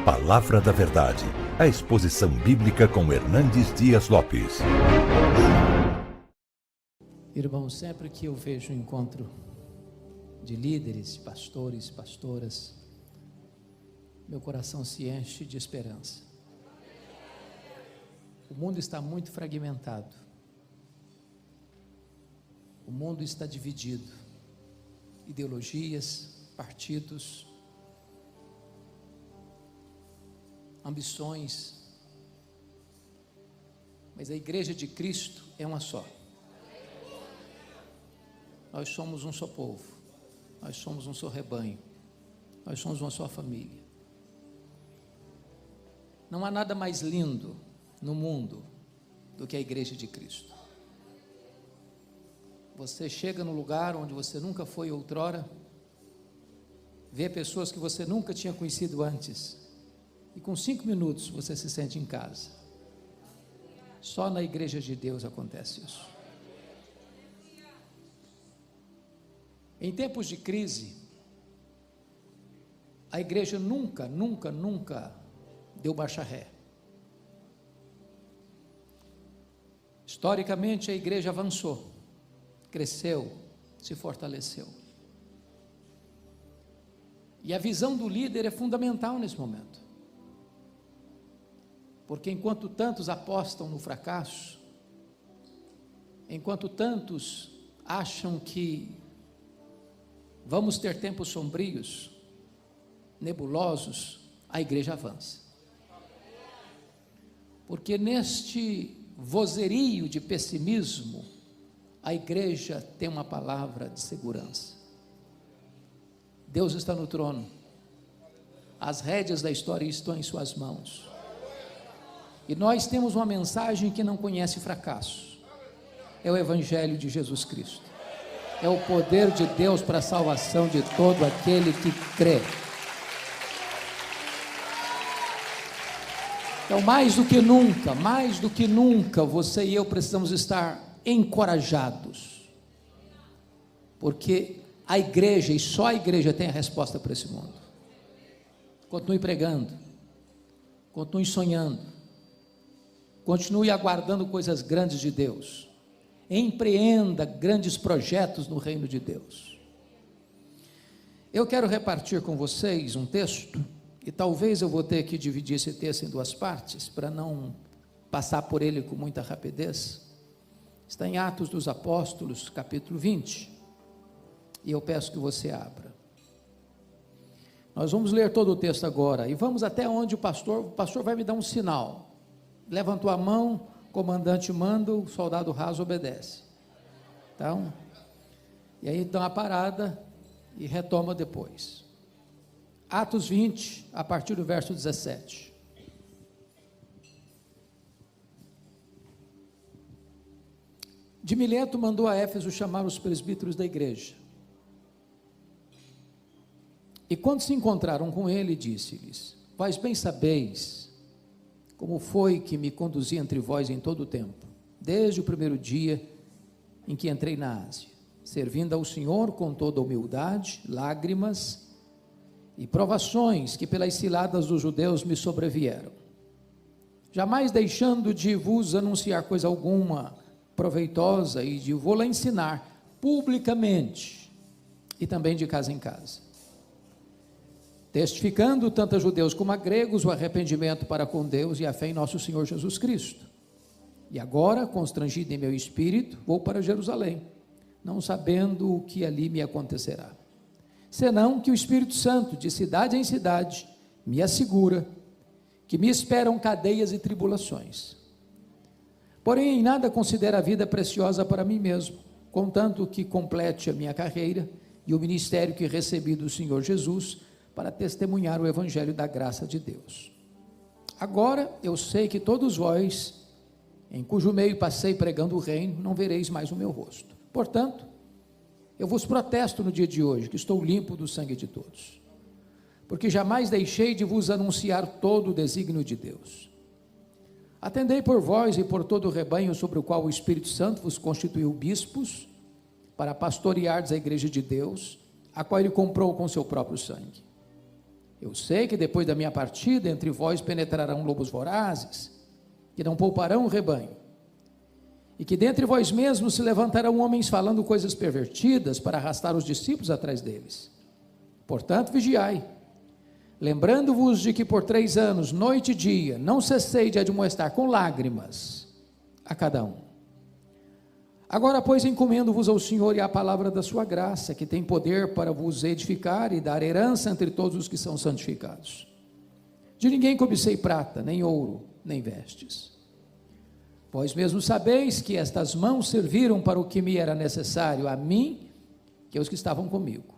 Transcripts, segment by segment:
Palavra da Verdade, a exposição bíblica com Hernandes Dias Lopes. Irmãos, sempre que eu vejo um encontro de líderes, pastores, pastoras, meu coração se enche de esperança. O mundo está muito fragmentado. O mundo está dividido. Ideologias, partidos, ambições. Mas a Igreja de Cristo é uma só. Nós somos um só povo. Nós somos um só rebanho. Nós somos uma só família. Não há nada mais lindo no mundo do que a Igreja de Cristo. Você chega no lugar onde você nunca foi outrora, vê pessoas que você nunca tinha conhecido antes, e com 5 minutos você se sente em casa. Só na Igreja de Deus acontece isso. Em tempos de crise, a igreja nunca deu marcha ré. Historicamente, a igreja avançou, cresceu, se fortaleceu. E a visão do líder é fundamental nesse momento. Porque enquanto tantos apostam no fracasso, enquanto tantos acham que vamos ter tempos sombrios, nebulosos, a igreja avança. Porque neste vozerio de pessimismo, a igreja tem uma palavra de segurança. Deus está no trono. As rédeas da história estão em suas mãos. E nós temos uma mensagem que não conhece fracasso. É o Evangelho de Jesus Cristo. É o poder de Deus para a salvação de todo aquele que crê. Então, mais do que nunca, você e eu precisamos estar encorajados. Porque a igreja, e só a igreja tem a resposta para esse mundo. Continue pregando, continue sonhando, continue aguardando coisas grandes de Deus. Empreenda grandes projetos no reino de Deus. Eu quero repartir com vocês um texto, e talvez eu vou ter que dividir esse texto em 2 partes, para não passar por ele com muita rapidez. Está em Atos dos Apóstolos, capítulo 20, e eu peço que você abra. Nós vamos ler todo o texto agora, e vamos até onde o pastor vai me dar um sinal. Levantou a mão, comandante manda, o soldado raso obedece. Então, e aí dá uma parada e retoma depois. Atos 20, a partir do verso 17. De Mileto mandou a Éfeso chamar os presbíteros da igreja. E quando se encontraram com ele, disse-lhes: vós bem sabeis como foi que me conduzi entre vós em todo o tempo, desde o primeiro dia em que entrei na Ásia, servindo ao Senhor com toda humildade, lágrimas e provações que pelas ciladas dos judeus me sobrevieram, jamais deixando de vos anunciar coisa alguma proveitosa e de vou-la ensinar publicamente e também de casa em casa, testificando tanto a judeus como a gregos o arrependimento para com Deus e a fé em nosso Senhor Jesus Cristo. E agora, constrangido em meu espírito, vou para Jerusalém, não sabendo o que ali me acontecerá, senão que o Espírito Santo, de cidade em cidade, me assegura que me esperam cadeias e tribulações. Porém, em nada considero a vida preciosa para mim mesmo, contanto que complete a minha carreira e o ministério que recebi do Senhor Jesus, para testemunhar o Evangelho da graça de Deus. Agora eu sei que todos vós, em cujo meio passei pregando o reino, não vereis mais o meu rosto. Portanto, eu vos protesto no dia de hoje, que estou limpo do sangue de todos, porque jamais deixei de vos anunciar todo o desígnio de Deus. Atendei por vós e por todo o rebanho sobre o qual o Espírito Santo vos constituiu bispos, para pastoreardes a igreja de Deus, a qual ele comprou com seu próprio sangue. Eu sei que depois da minha partida, entre vós penetrarão lobos vorazes, que não pouparão o rebanho, e que dentre vós mesmos se levantarão homens falando coisas pervertidas para arrastar os discípulos atrás deles. Portanto, vigiai, lembrando-vos de que por 3 anos, noite e dia, não cessei de admoestar com lágrimas a cada um. Agora, pois, encomendo-vos ao Senhor e à palavra da sua graça, que tem poder para vos edificar e dar herança entre todos os que são santificados. De ninguém cobicei prata, nem ouro, nem vestes. Vós mesmos sabeis que estas mãos serviram para o que me era necessário, a mim, que aos que estavam comigo.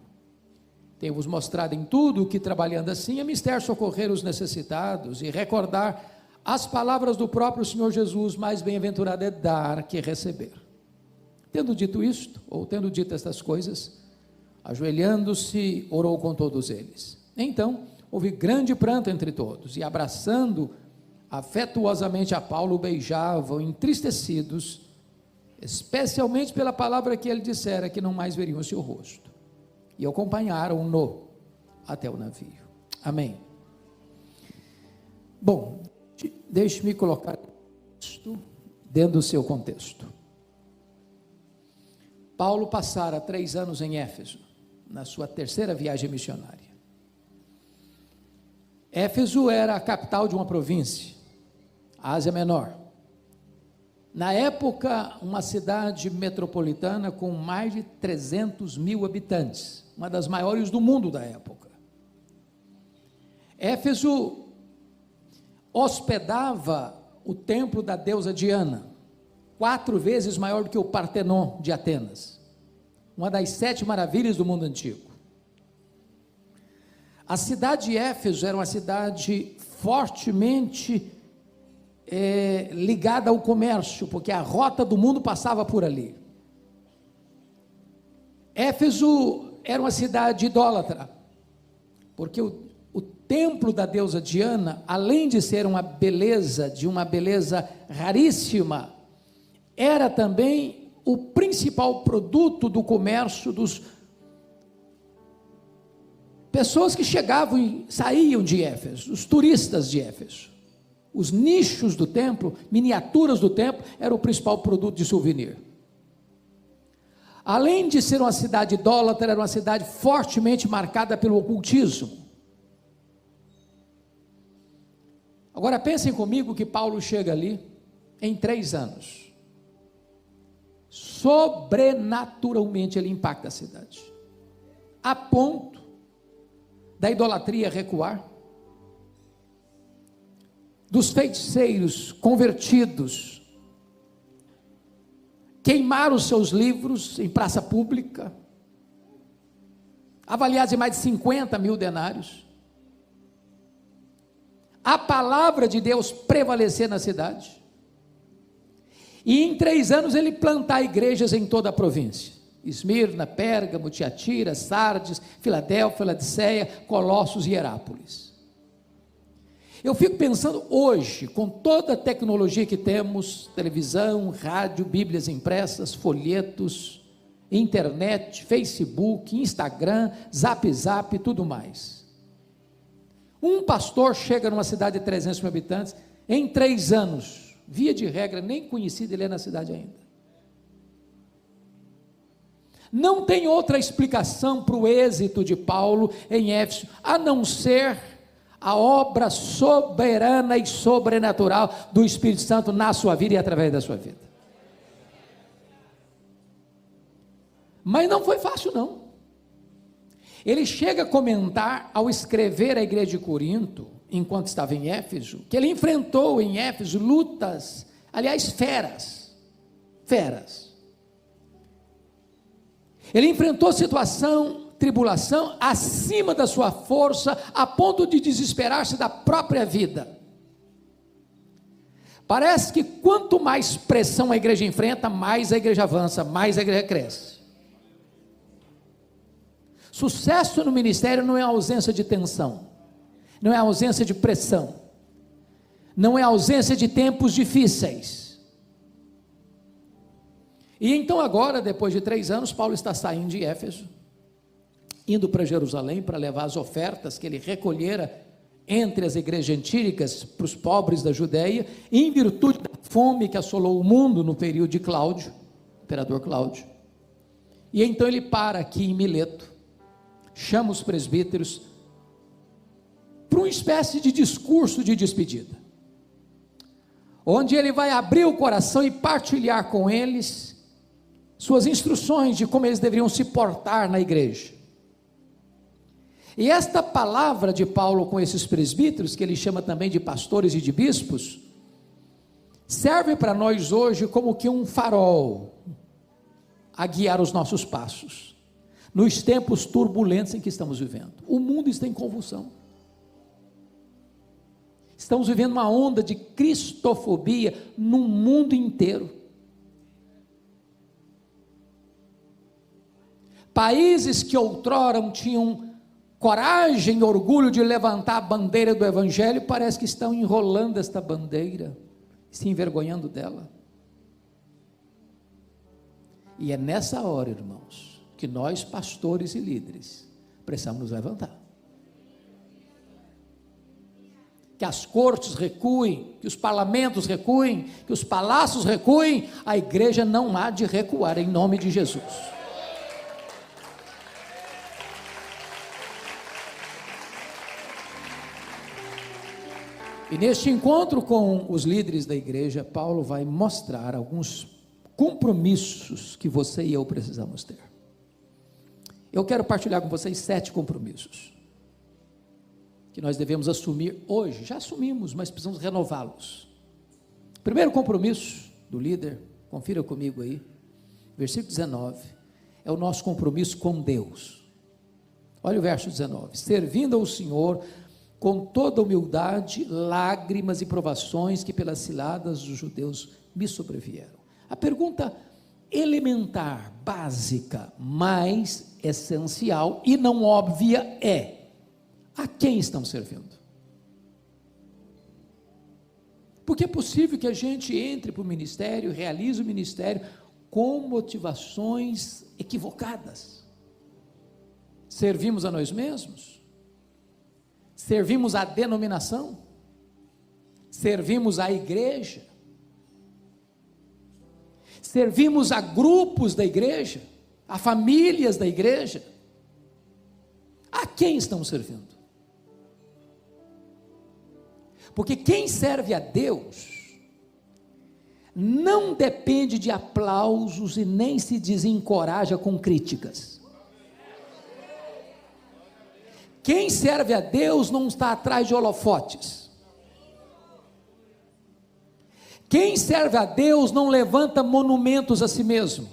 Tenho-vos mostrado em tudo que, trabalhando assim, é mister socorrer os necessitados e recordar as palavras do próprio Senhor Jesus: mais bem-aventurado é dar que receber. Tendo dito isto, ou tendo dito estas coisas, ajoelhando-se, orou com todos eles. Então, houve grande pranto entre todos, e abraçando afetuosamente a Paulo, beijavam, entristecidos, especialmente pela palavra que ele dissera, que não mais veriam o seu rosto. E acompanharam-no até o navio. Amém. Bom, deixe-me colocar isto dentro do seu contexto. Paulo passara 3 anos em Éfeso, na sua 3ª viagem missionária. Éfeso era a capital de uma província, a Ásia Menor. Na época, uma cidade metropolitana com mais de 300 mil habitantes, uma das maiores do mundo da época. Éfeso hospedava o templo da deusa Diana, 4 vezes maior do que o Partenon de Atenas, uma das 7 maravilhas do mundo antigo. A cidade de Éfeso era uma cidade fortemente ligada ao comércio, porque a rota do mundo passava por ali. Éfeso era uma cidade idólatra, porque o templo da deusa Diana, além de ser uma beleza raríssima, era também o principal produto do comércio dos pessoas que chegavam e saíam de Éfeso, os turistas de Éfeso. Os nichos do templo, miniaturas do templo, era o principal produto de souvenir. Além de ser uma cidade idólatra, era uma cidade fortemente marcada pelo ocultismo. Agora pensem comigo que Paulo chega ali em 3 anos. Sobrenaturalmente ele impacta a cidade, a ponto da idolatria recuar, dos feiticeiros convertidos queimaram os seus livros em praça pública, avaliados em mais de 50 mil denários, a palavra de Deus prevalecer na cidade, e em 3 anos ele plantar igrejas em toda a província: Esmirna, Pérgamo, Tiatira, Sardes, Filadélfia, Laodiceia, Colossos e Hierápolis. Eu fico pensando hoje, com toda a tecnologia que temos, televisão, rádio, bíblias impressas, folhetos, internet, Facebook, Instagram, Zap, tudo mais. Um pastor chega numa cidade de 300 mil habitantes, em 3 anos, via de regra, nem conhecido ele é na cidade ainda. Não tem outra explicação para o êxito de Paulo em Éfeso, a não ser a obra soberana e sobrenatural do Espírito Santo na sua vida e através da sua vida. Mas não foi fácil não. Ele chega a comentar, ao escrever à igreja de Corinto, enquanto estava em Éfeso, que ele enfrentou em Éfeso lutas, aliás, feras. Ele enfrentou situação, tribulação, acima da sua força, a ponto de desesperar-se da própria vida. Parece que quanto mais pressão a igreja enfrenta, mais a igreja avança, mais a igreja cresce. Sucesso no ministério não é ausência de tensão, não é ausência de pressão, não é ausência de tempos difíceis. E então agora, depois de 3 anos, Paulo está saindo de Éfeso, indo para Jerusalém para levar as ofertas que ele recolhera entre as igrejas antílicas para os pobres da Judéia, em virtude da fome que assolou o mundo no período de Cláudio, imperador Cláudio. E então ele para aqui em Mileto, chama os presbíteros para uma espécie de discurso de despedida, onde ele vai abrir o coração e partilhar com eles suas instruções de como eles deveriam se portar na igreja. E esta palavra de Paulo com esses presbíteros, que ele chama também de pastores e de bispos, serve para nós hoje como que um farol a guiar os nossos passos, nos tempos turbulentos em que estamos vivendo. O mundo está em convulsão, estamos vivendo uma onda de cristofobia no mundo inteiro. Países que outrora tinham coragem e orgulho de levantar a bandeira do Evangelho, parece que estão enrolando esta bandeira, se envergonhando dela. E é nessa hora, irmãos, que nós, pastores e líderes, precisamos nos levantar. Que as cortes recuem, que os parlamentos recuem, que os palácios recuem, a igreja não há de recuar, em nome de Jesus. E neste encontro com os líderes da igreja, Paulo vai mostrar alguns compromissos que você e eu precisamos ter. Eu quero partilhar com vocês 7 compromissos que nós devemos assumir hoje. Já assumimos, mas precisamos renová-los. Primeiro compromisso do líder, confira comigo aí, versículo 19, é o nosso compromisso com Deus. Olha o verso 19: servindo ao Senhor com toda humildade, lágrimas e provações que pelas ciladas dos judeus me sobrevieram. A pergunta elementar, básica, mais essencial e não óbvia é: a quem estamos servindo? Porque é possível que a gente entre para o ministério, realize o ministério com motivações equivocadas. Servimos a nós mesmos? Servimos a denominação? Servimos a igreja? Servimos a grupos da igreja? A famílias da igreja? A quem estamos servindo? Porque quem serve a Deus não depende de aplausos e nem se desencoraja com críticas. Quem serve a Deus não está atrás de holofotes. Quem serve a Deus não levanta monumentos a si mesmo.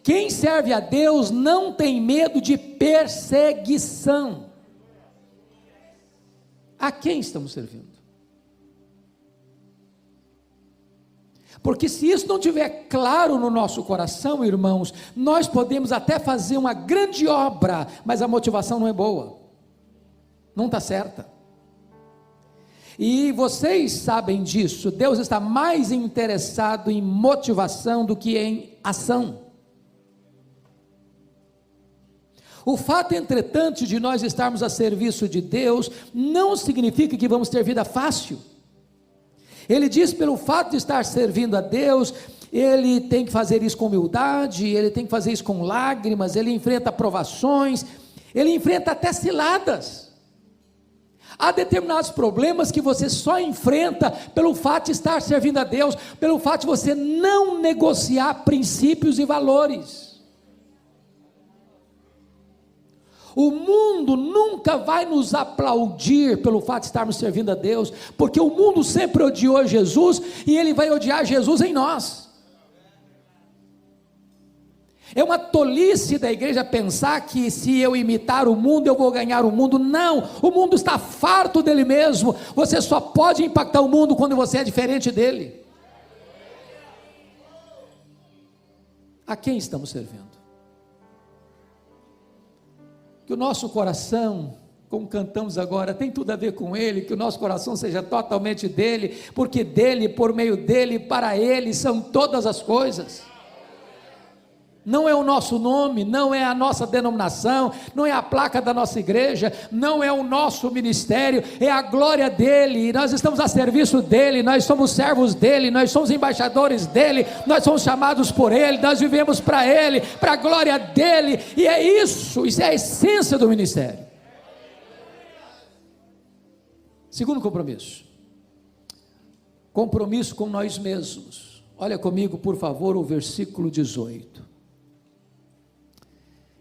Quem serve a Deus não tem medo de perseguição. A quem estamos servindo? Porque se isso não estiver claro no nosso coração, irmãos, nós podemos até fazer uma grande obra, mas a motivação não é boa, não está certa. E vocês sabem disso, Deus está mais interessado em motivação do que em ação. O fato, entretanto, de nós estarmos a serviço de Deus, não significa que vamos ter vida fácil. Ele diz, pelo fato de estar servindo a Deus, ele tem que fazer isso com humildade, ele tem que fazer isso com lágrimas, ele enfrenta provações, ele enfrenta até ciladas. Há determinados problemas que você só enfrenta pelo fato de estar servindo a Deus, pelo fato de você não negociar princípios e valores. O mundo nunca vai nos aplaudir pelo fato de estarmos servindo a Deus, porque o mundo sempre odiou Jesus, e ele vai odiar Jesus em nós. É uma tolice da igreja pensar que se eu imitar o mundo, eu vou ganhar o mundo. Não, o mundo está farto dele mesmo. Você só pode impactar o mundo quando você é diferente dele. A quem estamos servindo? Que o nosso coração, como cantamos agora, tem tudo a ver com Ele, que o nosso coração seja totalmente dEle, porque dEle, por meio dEle, para Ele são todas as coisas. Não é o nosso nome, não é a nossa denominação, não é a placa da nossa igreja, não é o nosso ministério, é a glória dele. Nós estamos a serviço dele, nós somos servos dele, nós somos embaixadores dele, nós somos chamados por ele, nós vivemos para ele, para a glória dele, e é isso é a essência do ministério. Segundo compromisso, compromisso com nós mesmos. Olha comigo, por favor, o versículo 18.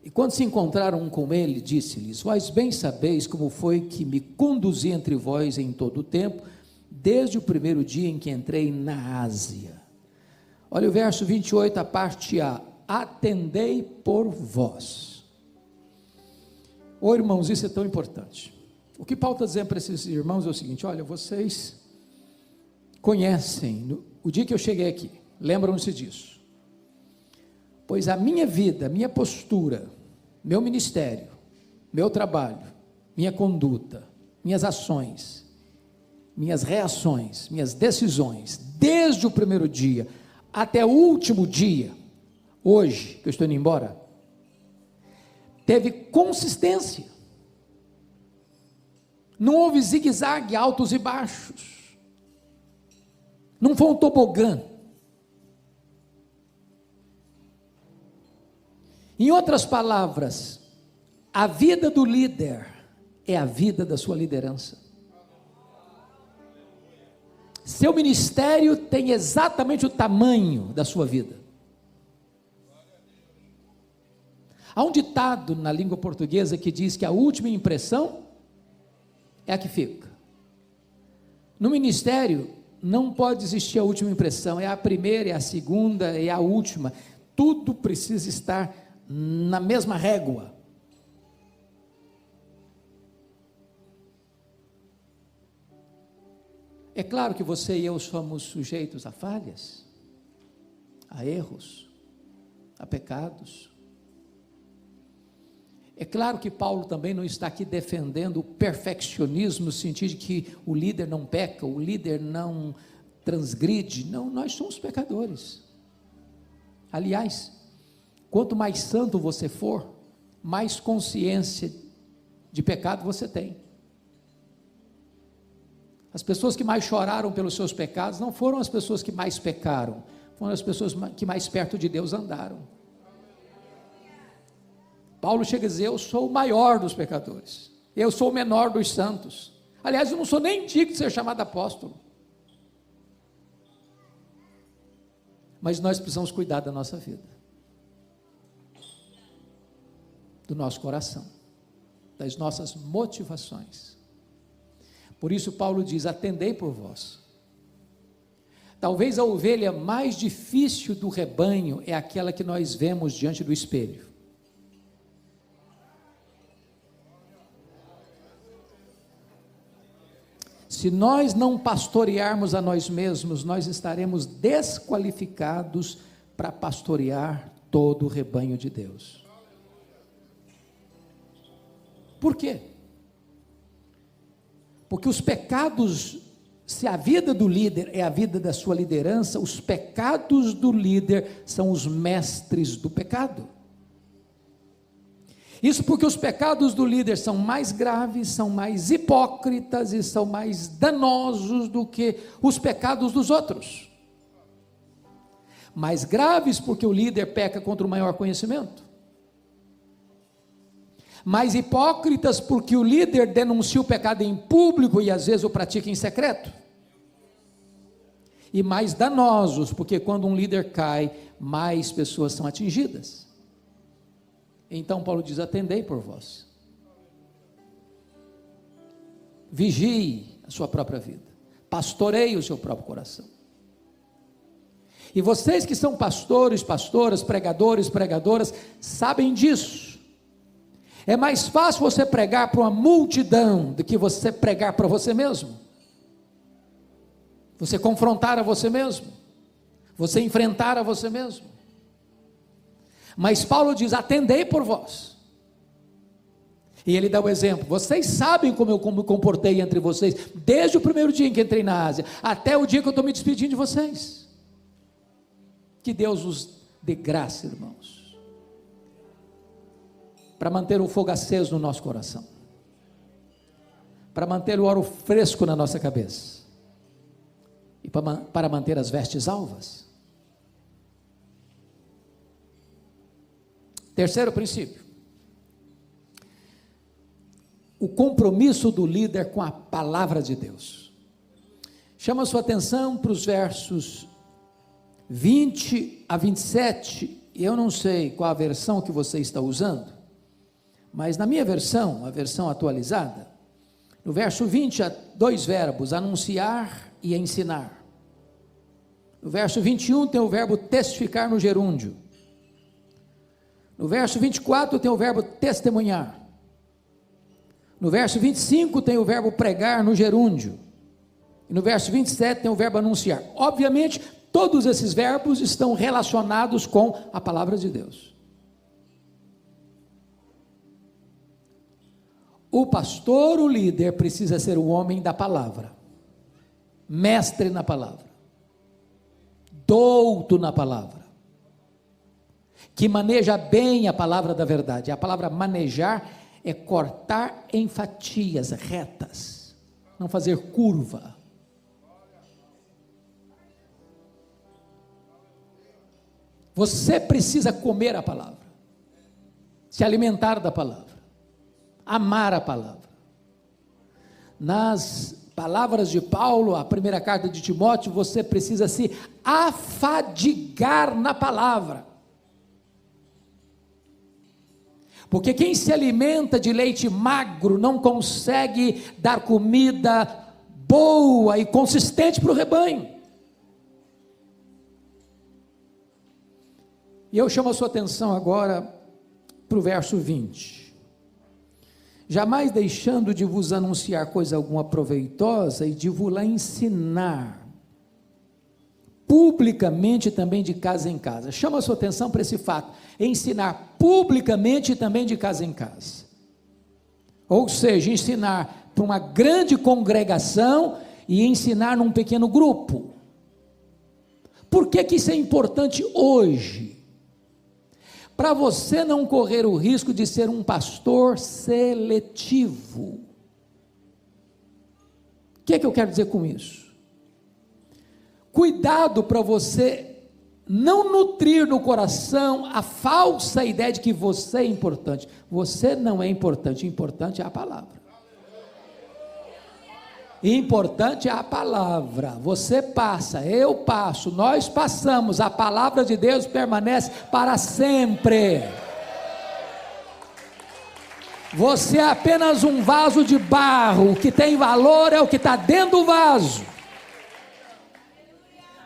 E quando se encontraram com ele, disse-lhes: vós bem sabeis como foi que me conduzi entre vós em todo o tempo, desde o primeiro dia em que entrei na Ásia. Olha o verso 28, a parte A: atendei por vós. Ô irmãos, isso é tão importante. O que Paulo está dizendo para esses irmãos é o seguinte: olha, vocês conhecem, o dia que eu cheguei aqui, lembram-se disso, pois a minha vida, minha postura, meu ministério, meu trabalho, minha conduta, minhas ações, minhas reações, minhas decisões, desde o primeiro dia até o último dia, hoje, que eu estou indo embora, teve consistência. Não houve zigue-zague, altos e baixos. Não foi um tobogã. Em outras palavras, a vida do líder é a vida da sua liderança. Seu ministério tem exatamente o tamanho da sua vida. Há um ditado na língua portuguesa que diz que a última impressão é a que fica. No ministério não pode existir a última impressão, é a primeira, é a segunda, é a última. Tudo precisa estar na mesma régua. É claro que você e eu somos sujeitos a falhas, a erros, a pecados. É claro que Paulo também não está aqui defendendo o perfeccionismo, no sentido de que o líder não peca, o líder não transgride. Não, nós somos pecadores. Aliás, quanto mais santo você for, mais consciência de pecado você tem. As pessoas que mais choraram pelos seus pecados não foram as pessoas que mais pecaram, foram as pessoas que mais perto de Deus andaram. Paulo chega a dizer: eu sou o maior dos pecadores, eu sou o menor dos santos. Aliás, eu não sou nem digno de ser chamado apóstolo. Mas nós precisamos cuidar da nossa vida, do nosso coração, das nossas motivações. Por isso Paulo diz: atendei por vós. Talvez a ovelha mais difícil do rebanho é aquela que nós vemos diante do espelho. Se nós não pastorearmos a nós mesmos, nós estaremos desqualificados para pastorear todo o rebanho de Deus. Por quê? Porque os pecados, se a vida do líder é a vida da sua liderança, os pecados do líder são os mestres do pecado. Isso porque os pecados do líder são mais graves, são mais hipócritas e são mais danosos do que os pecados dos outros. Mais graves porque o líder peca contra o maior conhecimento. Mais hipócritas porque o líder denuncia o pecado em público e às vezes o pratica em secreto. E mais danosos porque quando um líder cai, mais pessoas são atingidas. Então Paulo diz: atendei por vós. Vigie a sua própria vida. Pastoreie o seu próprio coração. E vocês que são pastores, pastoras, pregadores, pregadoras, sabem disso. É mais fácil você pregar para uma multidão do que você pregar para você mesmo. Você confrontar a você mesmo. Você enfrentar a você mesmo. Mas Paulo diz: atendei por vós. E ele dá o exemplo: vocês sabem como eu me comportei entre vocês, desde o primeiro dia em que entrei na Ásia, até o dia que eu estou me despedindo de vocês. Que Deus os dê graça, irmãos, para manter o fogo aceso no nosso coração, para manter o óleo fresco na nossa cabeça, e para manter as vestes alvas. Terceiro princípio: o compromisso do líder com a palavra de Deus. Chama a sua atenção para os versos 20 a 27, e eu não sei qual a versão que você está usando, mas na minha versão, a versão atualizada, no verso 20 há dois verbos, anunciar e ensinar. No verso 21 tem o verbo testificar no gerúndio. No verso 24 tem o verbo testemunhar. No verso 25 tem o verbo pregar no gerúndio. E no verso 27 tem o verbo anunciar. Obviamente, todos esses verbos estão relacionados com a palavra de Deus. O pastor, o líder, precisa ser o homem da palavra, mestre na palavra, douto na palavra, que maneja bem a palavra da verdade. A palavra manejar é cortar em fatias retas, não fazer curva. Você precisa comer a palavra, se alimentar da palavra, amar a palavra. Nas palavras de Paulo, a primeira carta de Timóteo, você precisa se afadigar na palavra. Porque quem se alimenta de leite magro não consegue dar comida boa e consistente para o rebanho. E eu chamo a sua atenção agora para o verso 20. Jamais deixando de vos anunciar coisa alguma proveitosa e de vos-la ensinar, publicamente também de casa em casa. Chama a sua atenção para esse fato, ensinar publicamente também de casa em casa. Ou seja, ensinar para uma grande congregação e ensinar num pequeno grupo. Por que que isso é importante hoje? Para você não correr o risco de ser um pastor seletivo. O que é que eu quero dizer com isso? Cuidado para você não nutrir no coração a falsa ideia de que você é importante. Você não é importante, importante é a palavra. Importante é a palavra. Você passa, eu passo, nós passamos, a palavra de Deus permanece para sempre. Você é apenas um vaso de barro, o que tem valor é o que está dentro do vaso.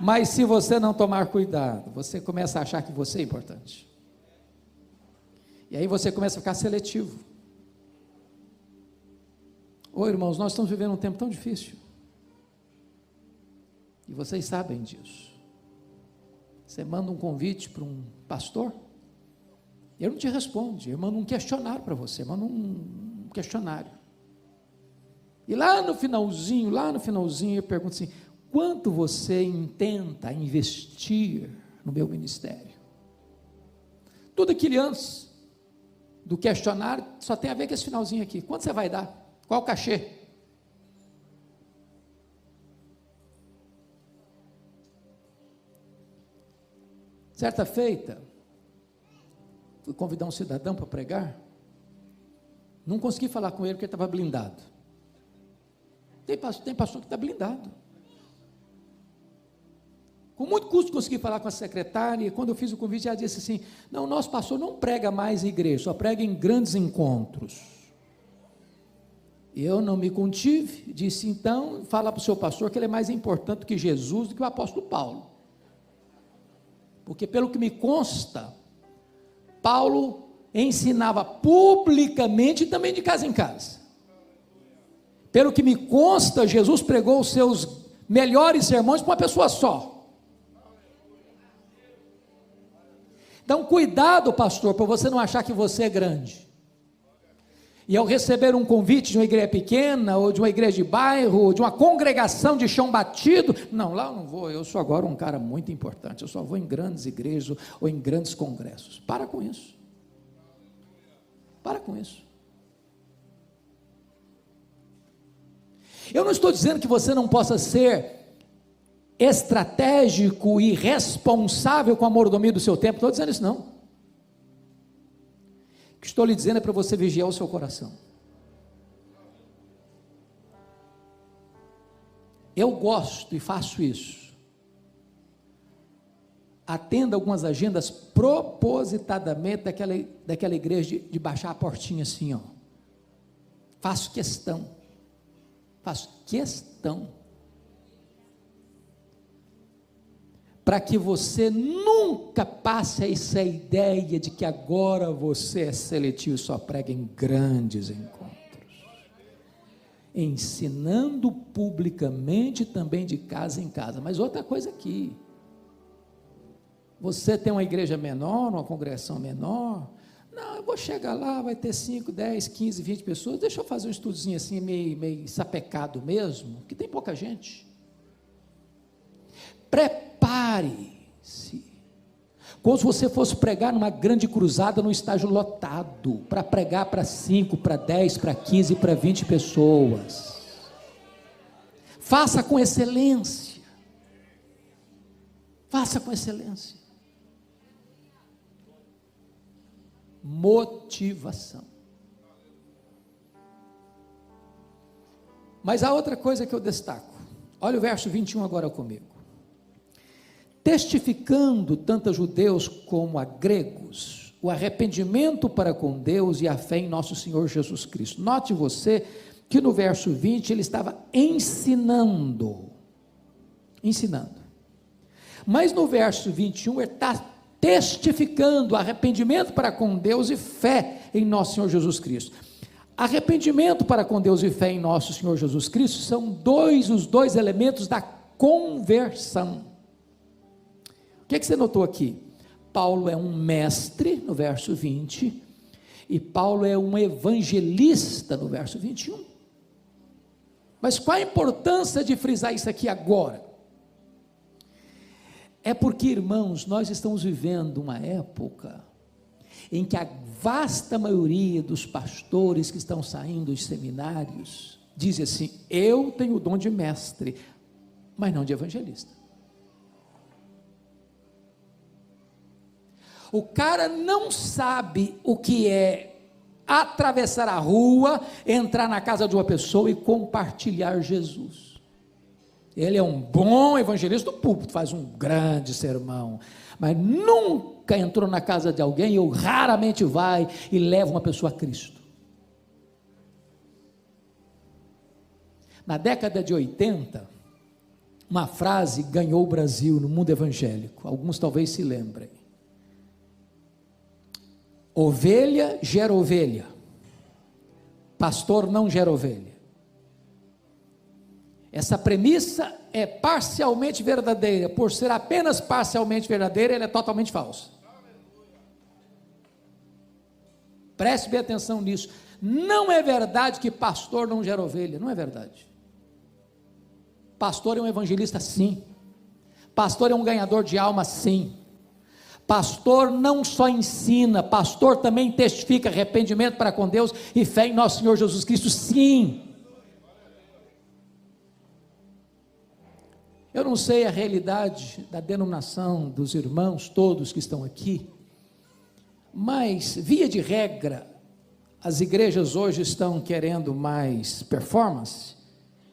Mas se você não tomar cuidado, você começa a achar que você é importante. E aí você começa a ficar seletivo. Ô irmãos, nós estamos vivendo um tempo tão difícil. E vocês sabem disso. Você manda um convite para um pastor, ele não te responde, ele manda um questionário para você, manda um questionário. E lá no finalzinho, ele pergunta assim: quanto você intenta investir no meu ministério? Tudo aquilo antes do questionário só tem a ver com esse finalzinho aqui. Quanto você vai dar? Qual o cachê? Certa feita, fui convidar um cidadão para pregar, não consegui falar com ele porque ele estava blindado. Tem pastor que está blindado. Com muito custo consegui falar com a secretária, e quando eu fiz o convite, ela disse assim: não, o nosso pastor não prega mais em igreja, só prega em grandes encontros. Eu não me contive, disse: então, fala para o seu pastor que ele é mais importante do que Jesus, do que o apóstolo Paulo. Porque pelo que me consta, Paulo ensinava publicamente e também de casa em casa. Pelo que me consta, Jesus pregou os seus melhores sermões para uma pessoa só. Então, cuidado, pastor, para você não achar que você é grande. E ao receber um convite de uma igreja pequena, ou de uma igreja de bairro, ou de uma congregação de chão batido, não, lá eu não vou, eu sou agora um cara muito importante, eu só vou em grandes igrejas, ou em grandes congressos. Para com isso. Para com isso. Eu não estou dizendo que você não possa ser estratégico e responsável com a mordomia do seu tempo, não estou dizendo isso não. O que estou lhe dizendo é para você vigiar o seu coração. Eu gosto e faço isso. Atenda algumas agendas propositadamente daquela igreja de baixar a portinha assim, ó. Faço questão. Para que você nunca passe essa ideia de que agora você é seletivo e só prega em grandes encontros. Ensinando publicamente também de casa em casa. Mas outra coisa aqui, você tem uma igreja menor, uma congregação menor, não, eu vou chegar lá, vai ter 5, 10, 15, 20 pessoas, deixa eu fazer um estudozinho assim, meio sapecado mesmo, que tem pouca gente. Prepare-se, como se você fosse pregar numa grande cruzada, num estágio lotado, para pregar para 5, para 10, para 15, para 20 pessoas. Faça com excelência. Faça com excelência. Motivação. Mas há outra coisa que eu destaco. Olha o verso 21 agora comigo. Testificando tanto a judeus como a gregos, o arrependimento para com Deus e a fé em nosso Senhor Jesus Cristo. Note você que no verso 20 ele estava ensinando. Mas no verso 21 ele está testificando arrependimento para com Deus e fé em nosso Senhor Jesus Cristo. Arrependimento para com Deus e fé em nosso Senhor Jesus Cristo são os dois elementos da conversão. O que você notou aqui? Paulo é um mestre no verso 20 e Paulo é um evangelista no verso 21. Mas qual a importância de frisar isso aqui agora? É porque, irmãos, nós estamos vivendo uma época em que a vasta maioria dos pastores que estão saindo dos seminários dizem assim: eu tenho o dom de mestre, mas não de evangelista. O cara não sabe o que é atravessar a rua, entrar na casa de uma pessoa e compartilhar Jesus. Ele é um bom evangelista do púlpito, faz um grande sermão, mas nunca entrou na casa de alguém, ou raramente vai e leva uma pessoa a Cristo. Na década de 80, uma frase ganhou o Brasil no mundo evangélico, alguns talvez se lembrem: ovelha gera ovelha, pastor não gera ovelha. Essa premissa é parcialmente verdadeira. Por ser apenas parcialmente verdadeira, ela é totalmente falsa. Preste bem atenção nisso. Não é verdade que pastor não gera ovelha. Não é verdade. Pastor é um evangelista, sim. Pastor é um ganhador de alma, sim. Pastor não só ensina, pastor também testifica arrependimento para com Deus e fé em nosso Senhor Jesus Cristo, sim. Eu não sei a realidade da denominação dos irmãos todos que estão aqui, mas via de regra, as igrejas hoje estão querendo mais performance,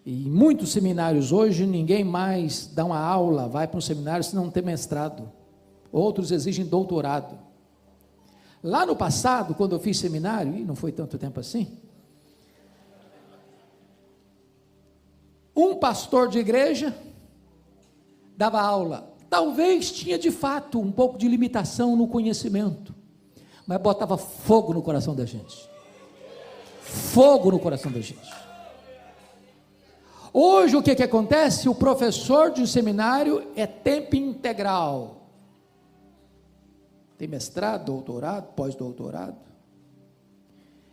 e em muitos seminários hoje ninguém mais dá uma aula, vai para um seminário se não tem mestrado, outros exigem doutorado. Lá no passado, quando eu fiz seminário, e não foi tanto tempo assim, um pastor de igreja dava aula, talvez tinha de fato um pouco de limitação no conhecimento, mas botava fogo no coração da gente, fogo no coração da gente. Hoje o que acontece? O professor de um seminário é tempo integral, tem mestrado, doutorado, pós-doutorado,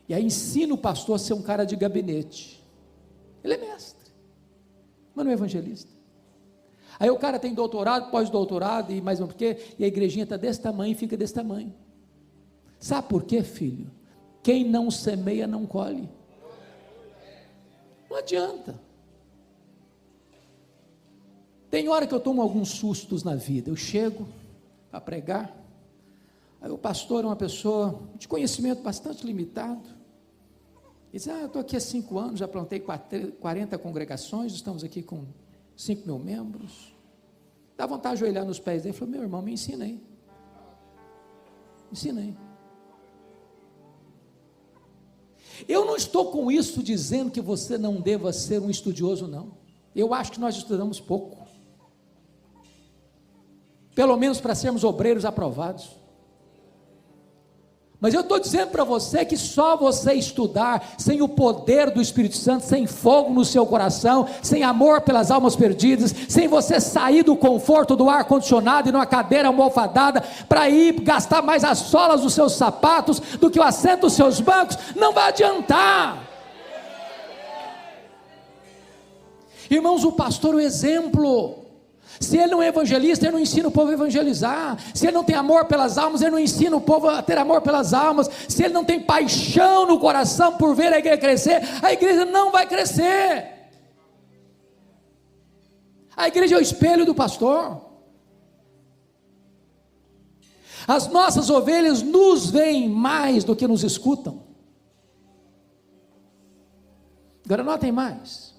e aí ensina o pastor a ser um cara de gabinete. Ele é mestre, mas não é evangelista. Aí o cara tem doutorado, pós-doutorado, e mais um porque, e a igrejinha está desse tamanho e fica desse tamanho. Sabe por quê, filho? Quem não semeia não colhe. Não adianta. Tem hora que eu tomo alguns sustos na vida. Eu chego para pregar, aí o pastor é uma pessoa de conhecimento bastante limitado. Ele diz: eu estou aqui há 5 anos, já plantei 40 congregações, estamos aqui com 5.000 membros. Dá vontade de ajoelhar nos pés dele. Ele falou: meu irmão, me ensina aí. Ensina aí. Eu não estou com isso dizendo que você não deva ser um estudioso, não. Eu acho que nós estudamos pouco. Pelo menos para sermos obreiros aprovados. Mas eu estou dizendo para você que só você estudar, sem o poder do Espírito Santo, sem fogo no seu coração, sem amor pelas almas perdidas, sem você sair do conforto do ar-condicionado e numa cadeira almofadada, para ir gastar mais as solas dos seus sapatos, do que o assento dos seus bancos, não vai adiantar. Irmãos, o pastor é o exemplo. Se ele não é evangelista, ele não ensina o povo a evangelizar. Se ele não tem amor pelas almas, ele não ensina o povo a ter amor pelas almas. Se ele não tem paixão no coração por ver a igreja crescer, a igreja não vai crescer. A igreja é o espelho do pastor. As nossas ovelhas nos veem mais do que nos escutam. Agora notem mais.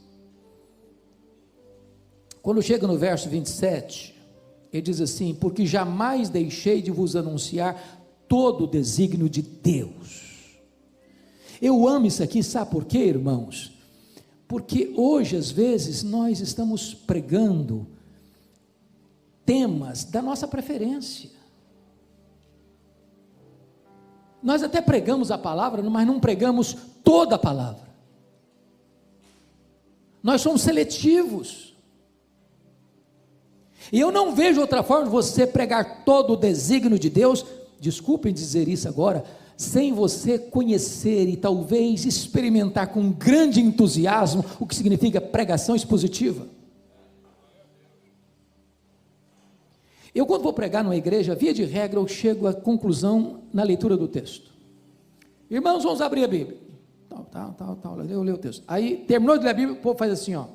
Quando chega no verso 27, ele diz assim: porque jamais deixei de vos anunciar todo o desígnio de Deus. Eu amo isso aqui, sabe por quê, irmãos? Porque hoje, às vezes, nós estamos pregando temas da nossa preferência. Nós até pregamos a palavra, mas não pregamos toda a palavra. Nós somos seletivos. E eu não vejo outra forma de você pregar todo o desígnio de Deus, desculpem dizer isso agora, sem você conhecer e talvez experimentar com grande entusiasmo o que significa pregação expositiva. Eu, quando vou pregar numa igreja, via de regra, eu chego à conclusão na leitura do texto. Irmãos, vamos abrir a Bíblia. Eu leio o texto. Aí, terminou de ler a Bíblia, o povo faz assim, ó.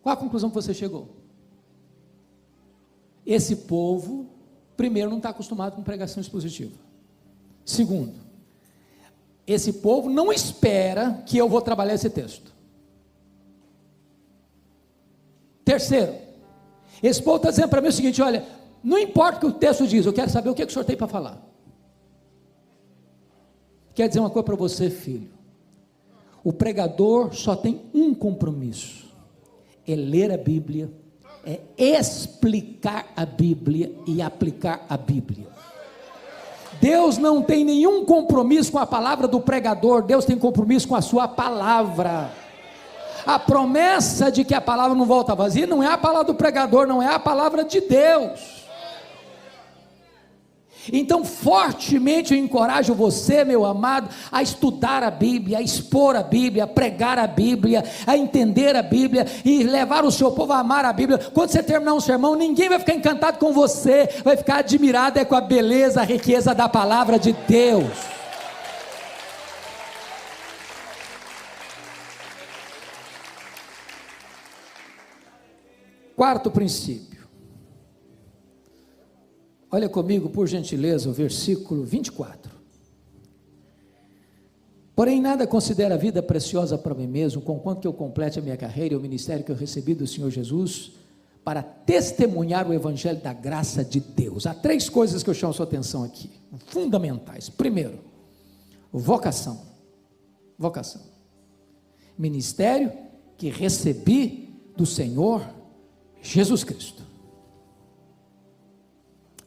Qual a conclusão que você chegou? Esse povo, primeiro, não está acostumado com pregação expositiva. Segundo, esse povo não espera que eu vou trabalhar esse texto. Terceiro, esse povo está dizendo para mim o seguinte: olha, não importa o que o texto diz, eu quero saber o que o senhor tem para falar. Quer dizer uma coisa para você, filho: o pregador só tem um compromisso, é ler a Bíblia, é explicar a Bíblia e aplicar a Bíblia. Deus não tem nenhum compromisso com a palavra do pregador, Deus tem compromisso com a sua palavra. A promessa de que a palavra não volta vazia não é a palavra do pregador, não é a palavra de Deus. Então, fortemente eu encorajo você, meu amado, a estudar a Bíblia, a expor a Bíblia, a pregar a Bíblia, a entender a Bíblia e levar o seu povo a amar a Bíblia. Quando você terminar um sermão, ninguém vai ficar encantado com você, vai ficar admirado com a beleza, a riqueza da palavra de Deus. Quarto princípio. Olha comigo, por gentileza, o versículo 24. Porém, nada considero a vida preciosa para mim mesmo, conquanto que eu complete a minha carreira e o ministério que eu recebi do Senhor Jesus, para testemunhar o evangelho da graça de Deus. Há 3 coisas que eu chamo a sua atenção aqui, fundamentais. Primeiro, vocação. Vocação. Ministério que recebi do Senhor Jesus Cristo.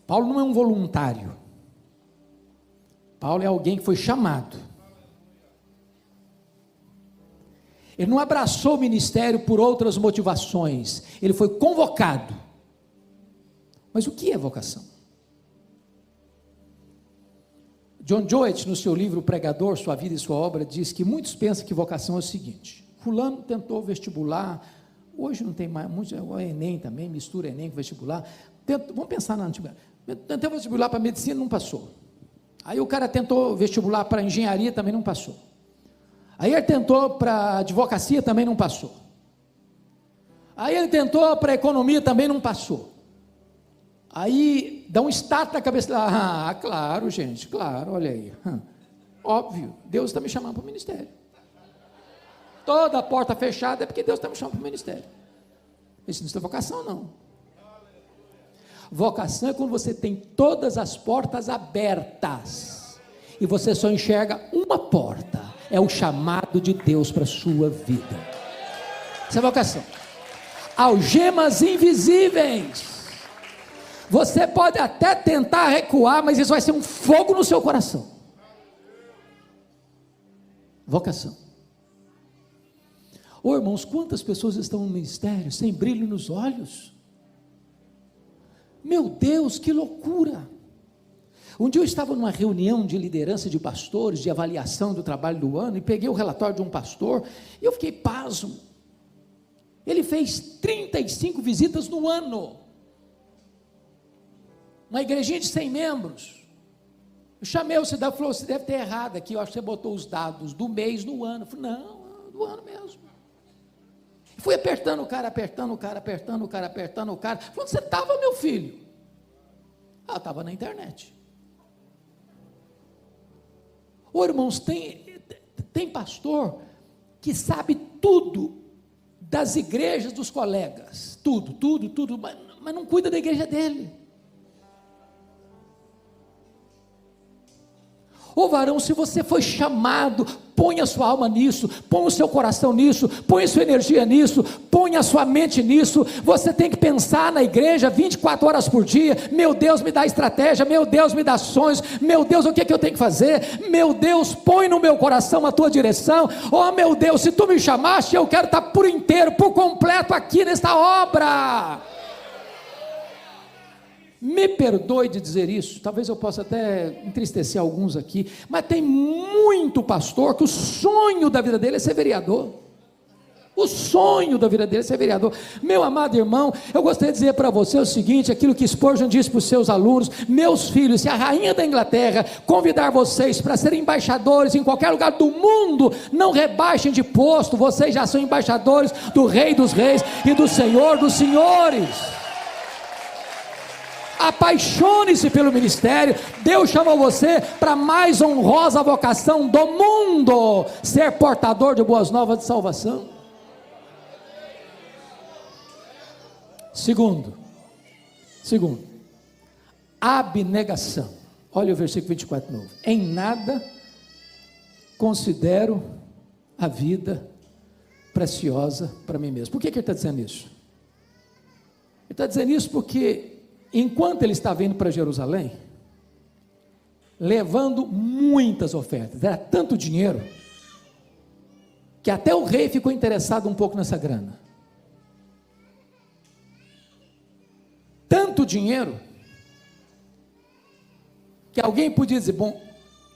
Paulo não é um voluntário. Paulo é alguém que foi chamado. Ele não abraçou o ministério por outras motivações. Ele foi convocado. Mas o que é vocação? John Joyce, no seu livro Pregador, Sua Vida e Sua Obra, diz que muitos pensam que vocação é o seguinte: fulano tentou vestibular, hoje não tem mais, o Enem também, mistura Enem com vestibular. Vamos pensar na antiga. Tentei vestibular para medicina, não passou. Aí o cara tentou vestibular para engenharia, também não passou. Aí ele tentou para advocacia, também não passou. Aí ele tentou para economia, também não passou. Aí dá um start na cabeça dela. Claro, gente, claro, olha aí. Óbvio, Deus está me chamando para o ministério. Toda porta fechada é porque Deus está me chamando para o ministério. Isso não é vocação, não. Vocação é quando você tem todas as portas abertas e você só enxerga uma porta. É o chamado de Deus para a sua vida. Isso é vocação. Algemas invisíveis. Você pode até tentar recuar, mas isso vai ser um fogo no seu coração. Vocação. Ô irmãos, quantas pessoas estão no ministério sem brilho nos olhos? Meu Deus, que loucura! Um dia eu estava numa reunião de liderança de pastores, de avaliação do trabalho do ano, e peguei o relatório de um pastor, e eu fiquei pasmo. Ele fez 35 visitas no ano. Uma igrejinha de 100 membros. Eu chamei o cidadão e falou: você deve ter errado aqui, eu acho que você botou os dados do mês no ano. Eu falei: não, do ano mesmo. Fui apertando o cara. Falei: onde você estava, meu filho? Eu estava na internet. Ô irmãos, tem pastor que sabe tudo das igrejas dos colegas, tudo, mas não cuida da igreja dele. Ô varão, se você foi chamado, põe a sua alma nisso, põe o seu coração nisso, põe a sua energia nisso, põe a sua mente nisso. Você tem que pensar na igreja 24 horas por dia. Meu Deus, me dá estratégia, meu Deus, me dá sonhos, meu Deus, o que é que eu tenho que fazer? Meu Deus, põe no meu coração a tua direção. Oh meu Deus, se tu me chamaste, eu quero estar por inteiro, por completo aqui nesta obra. Me perdoe de dizer isso, talvez eu possa até entristecer alguns aqui, mas tem muito pastor que o sonho da vida dele é ser vereador. O sonho da vida dele é ser vereador. Meu amado irmão, eu gostaria de dizer para você o seguinte: aquilo que Spurgeon disse para os seus alunos: meus filhos, se a rainha da Inglaterra convidar vocês para serem embaixadores em qualquer lugar do mundo, não rebaixem de posto, vocês já são embaixadores do Rei dos Reis e do Senhor dos Senhores. Apaixone-se pelo ministério. Deus chamou você para a mais honrosa vocação do mundo: ser portador de boas novas de salvação. Segundo, abnegação. Olha o versículo 24 novo. Em nada considero a vida preciosa para mim mesmo. Por que ele está dizendo isso? Ele está dizendo isso porque enquanto ele estava indo para Jerusalém, levando muitas ofertas, era tanto dinheiro, que até o rei ficou interessado um pouco nessa grana. Tanto dinheiro, que alguém podia dizer: bom,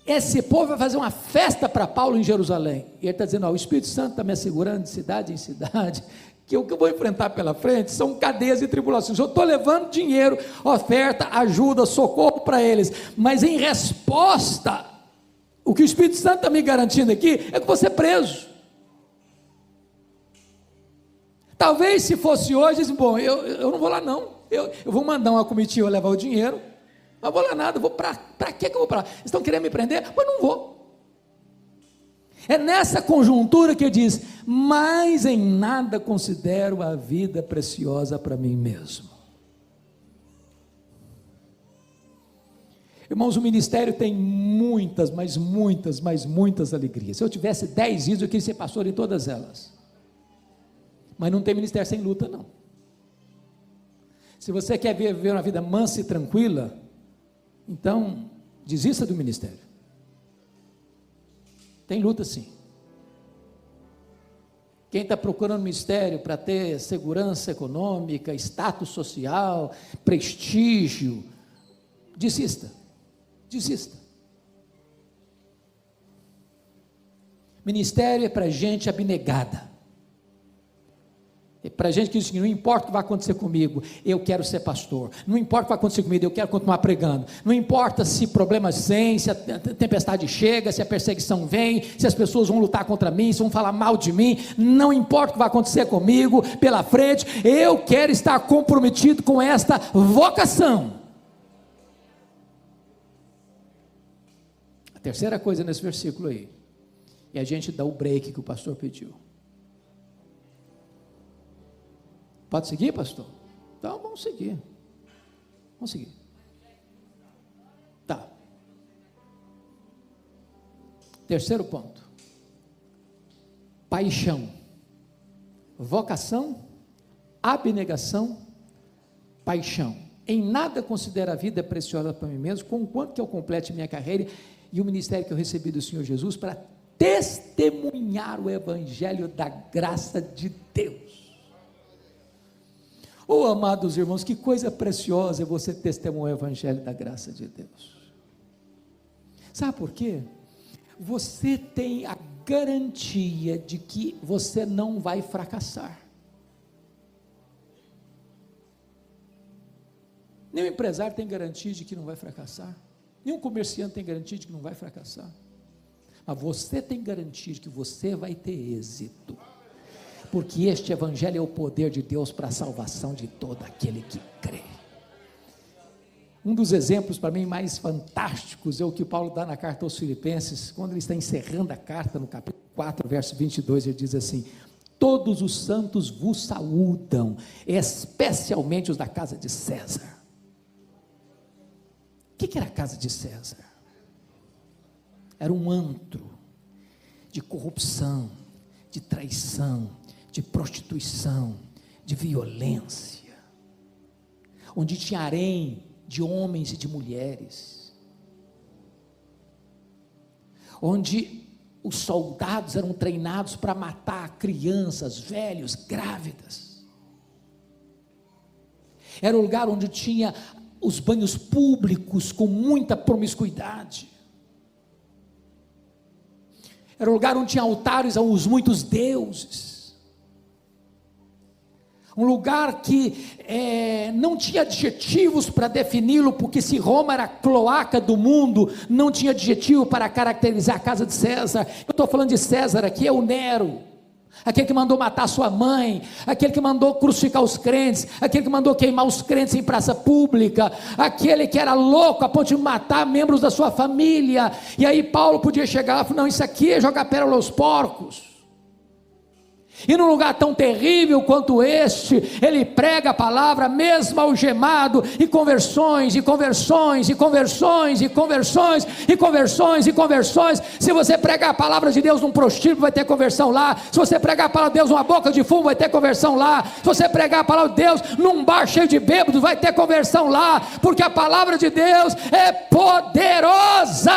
esse povo vai fazer uma festa para Paulo em Jerusalém. E ele está dizendo: o Espírito Santo está me assegurando de cidade em cidade, que o que eu vou enfrentar pela frente são cadeias e tribulações. Eu estou levando dinheiro, oferta, ajuda, socorro para eles, mas em resposta, o que o Espírito Santo está me garantindo aqui é que vou ser preso. Talvez se fosse hoje, bom, eu não vou lá não, eu vou mandar uma comitiva levar o dinheiro, mas vou lá nada, vou para que eu vou para lá? Vocês estão querendo me prender? Mas não vou. É nessa conjuntura que ele diz: mas em nada considero a vida preciosa para mim mesmo. Irmãos, o ministério tem muitas alegrias. Se eu tivesse 10 vidas, eu queria ser pastor em todas elas. Mas não tem ministério sem luta, não. Se você quer viver uma vida mansa e tranquila, então desista do ministério. Tem luta sim. Quem está procurando ministério para ter segurança econômica, status social, prestígio, desista. Ministério é para gente abnegada. Para a gente que diz que não importa o que vai acontecer comigo, eu quero ser pastor. Não importa o que vai acontecer comigo, eu quero continuar pregando. Não importa se problemas vêm, se a tempestade chega, se a perseguição vem, se as pessoas vão lutar contra mim, se vão falar mal de mim. Não importa o que vai acontecer comigo pela frente, eu quero estar comprometido com esta vocação. A terceira coisa nesse versículo aí, e a gente dá o break que o pastor pediu. Pode seguir, pastor? Então vamos seguir. Vamos seguir. Tá. Terceiro ponto. Paixão. Vocação, abnegação, paixão. Em nada considero a vida preciosa para mim mesmo, conquanto que eu complete minha carreira e o ministério que eu recebi do Senhor Jesus para testemunhar o evangelho da graça de Deus. Oh, amados irmãos, que coisa preciosa é você testemunhar o evangelho da graça de Deus. Sabe por quê? Você tem a garantia de que você não vai fracassar. Nenhum empresário tem garantia de que não vai fracassar. Nenhum comerciante tem garantia de que não vai fracassar. Mas você tem garantia de que você vai ter êxito. Porque este evangelho é o poder de Deus para a salvação de todo aquele que crê. Um dos exemplos para mim mais fantásticos é o que Paulo dá na carta aos Filipenses, quando ele está encerrando a carta no capítulo 4, verso 22, ele diz assim: todos os santos vos saúdam, especialmente os da casa de César. O que era a casa de César? Era um antro de corrupção, de traição, de prostituição, de violência, onde tinha harém de homens e de mulheres, onde os soldados eram treinados para matar crianças, velhos, grávidas. Era o lugar onde tinha os banhos públicos com muita promiscuidade. Era o lugar onde tinha altares aos muitos deuses. Um lugar que não tinha adjetivos para defini-lo, porque se Roma era a cloaca do mundo, não tinha adjetivo para caracterizar a casa de César. Eu estou falando de César aqui, é o Nero, aquele que mandou matar sua mãe, aquele que mandou crucificar os crentes, aquele que mandou queimar os crentes em praça pública, aquele que era louco a ponto de matar membros da sua família. E aí Paulo podia chegar lá e falar: não, isso aqui é jogar pérola aos porcos. E num lugar tão terrível quanto este, ele prega a palavra mesmo algemado, e conversões, e conversões, e conversões, e conversões, e conversões, e conversões. Se você pregar a palavra de Deus num prostíbulo, vai ter conversão lá. Se você pregar a palavra de Deus numa boca de fumo, vai ter conversão lá. Se você pregar a palavra de Deus num bar cheio de bêbados, vai ter conversão lá, porque a palavra de Deus é poderosa.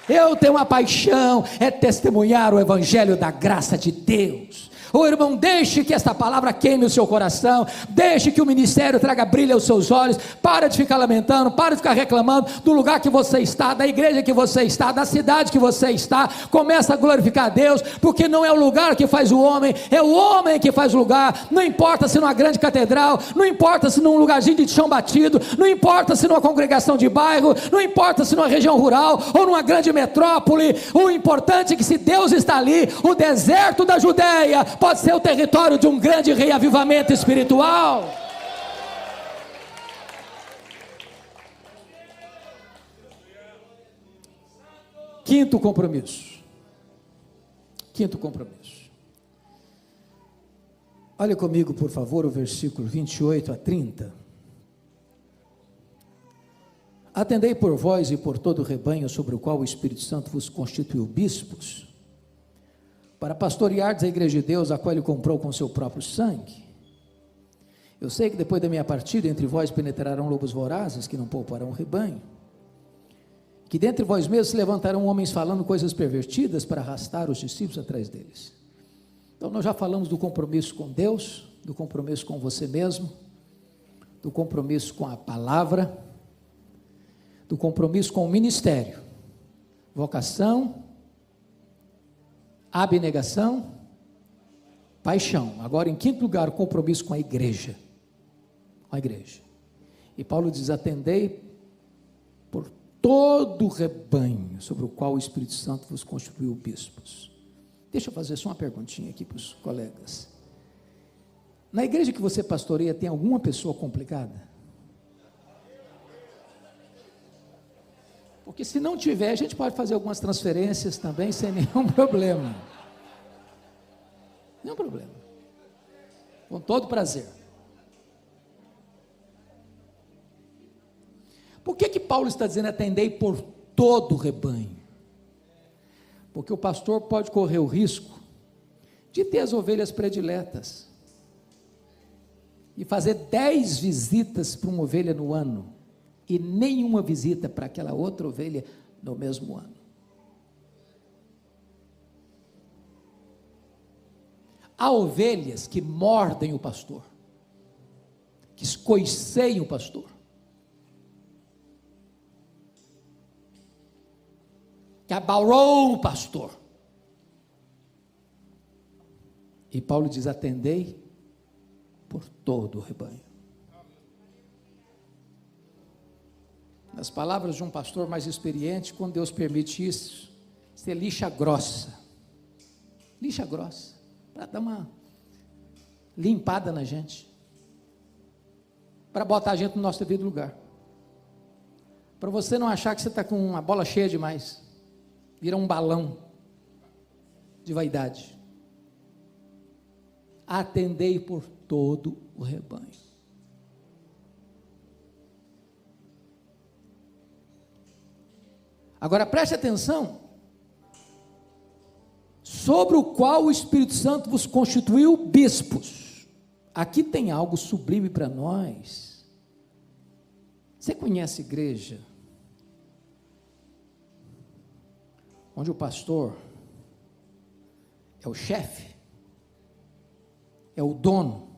Eu tenho uma paixão, é testemunhar o evangelho da graça de Deus. Ô irmão, deixe que esta palavra queime o seu coração, deixe que o ministério traga brilho aos seus olhos. Para de ficar lamentando, para de ficar reclamando do lugar que você está, da igreja que você está, da cidade que você está. Começa a glorificar a Deus, porque não é o lugar que faz o homem, é o homem que faz o lugar. Não importa se numa grande catedral, não importa se num lugarzinho de chão batido, não importa se numa congregação de bairro, não importa se numa região rural ou numa grande metrópole. O importante é que, se Deus está ali, o deserto da Judeia pode ser o território de um grande reavivamento espiritual. Quinto compromisso. Olha comigo, por favor, o versículo 28 a 30. Atendei por vós e por todo o rebanho sobre o qual o Espírito Santo vos constituiu bispos, para pastoreardes a igreja de Deus, a qual ele comprou com seu próprio sangue. Eu sei que depois da minha partida, entre vós penetrarão lobos vorazes, que não pouparão o rebanho, que dentre vós mesmos se levantarão homens falando coisas pervertidas, para arrastar os discípulos atrás deles. Então nós já falamos do compromisso com Deus, do compromisso com você mesmo, do compromisso com a palavra, do compromisso com o ministério. vocação, abnegação, paixão. Agora, em quinto lugar, o compromisso com a igreja. Com a igreja. E Paulo diz: atendei por todo o rebanho sobre o qual o Espírito Santo vos constituiu bispos. Deixa eu fazer só uma perguntinha aqui para os colegas. Na igreja que você pastoreia, tem alguma pessoa complicada? Porque se não tiver, a gente pode fazer algumas transferências também, sem nenhum problema. Nenhum problema. Com todo prazer. Por que Paulo está dizendo atendei por todo o rebanho? Porque o pastor pode correr o risco de ter as ovelhas prediletas e fazer 10 visitas para uma ovelha no ano e nenhuma visita para aquela outra ovelha no mesmo ano. Há ovelhas que mordem o pastor, que escoiceiam o pastor, que abalou o pastor. E Paulo diz: atendei por todo o rebanho. Nas palavras de um pastor mais experiente, quando Deus permite isso, é lixa grossa, para dar uma limpada na gente, para botar a gente no nosso devido lugar, para você não achar que você está com uma bola cheia demais, vira um balão de vaidade. Atendei por todo o rebanho. Agora preste atenção, sobre o qual o Espírito Santo vos constituiu bispos. Aqui tem algo sublime para nós. Você conhece igreja onde o pastor é o chefe, é o dono,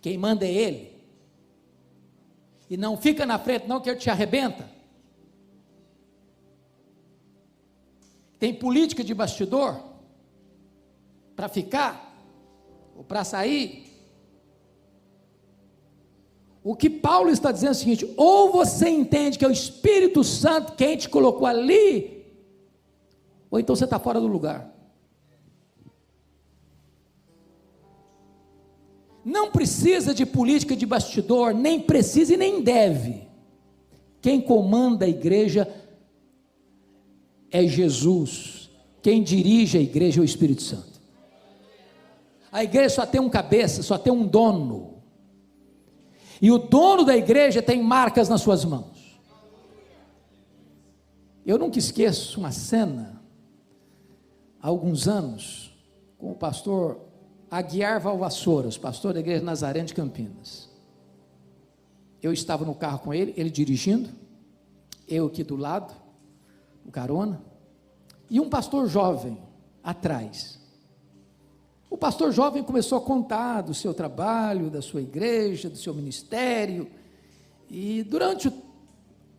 quem manda é ele, e não fica na frente não, que ele te arrebenta? Tem política de bastidor para ficar ou para sair? O que Paulo está dizendo é o seguinte: ou você entende que é o Espírito Santo quem te colocou ali, ou então você está fora do lugar. Não precisa de política de bastidor, nem precisa e nem deve. Quem comanda a igreja é Jesus. Quem dirige a igreja é o Espírito Santo. A igreja só tem um cabeça, só tem um dono. E o dono da igreja tem marcas nas suas mãos. Eu nunca esqueço uma cena, há alguns anos, com o pastor Aguiar Valvassouras, pastor da igreja Nazaré de Campinas. Eu estava no carro com ele, ele dirigindo, eu aqui do lado, no carona, e um pastor jovem atrás. O pastor jovem começou a contar do seu trabalho, da sua igreja, do seu ministério, e durante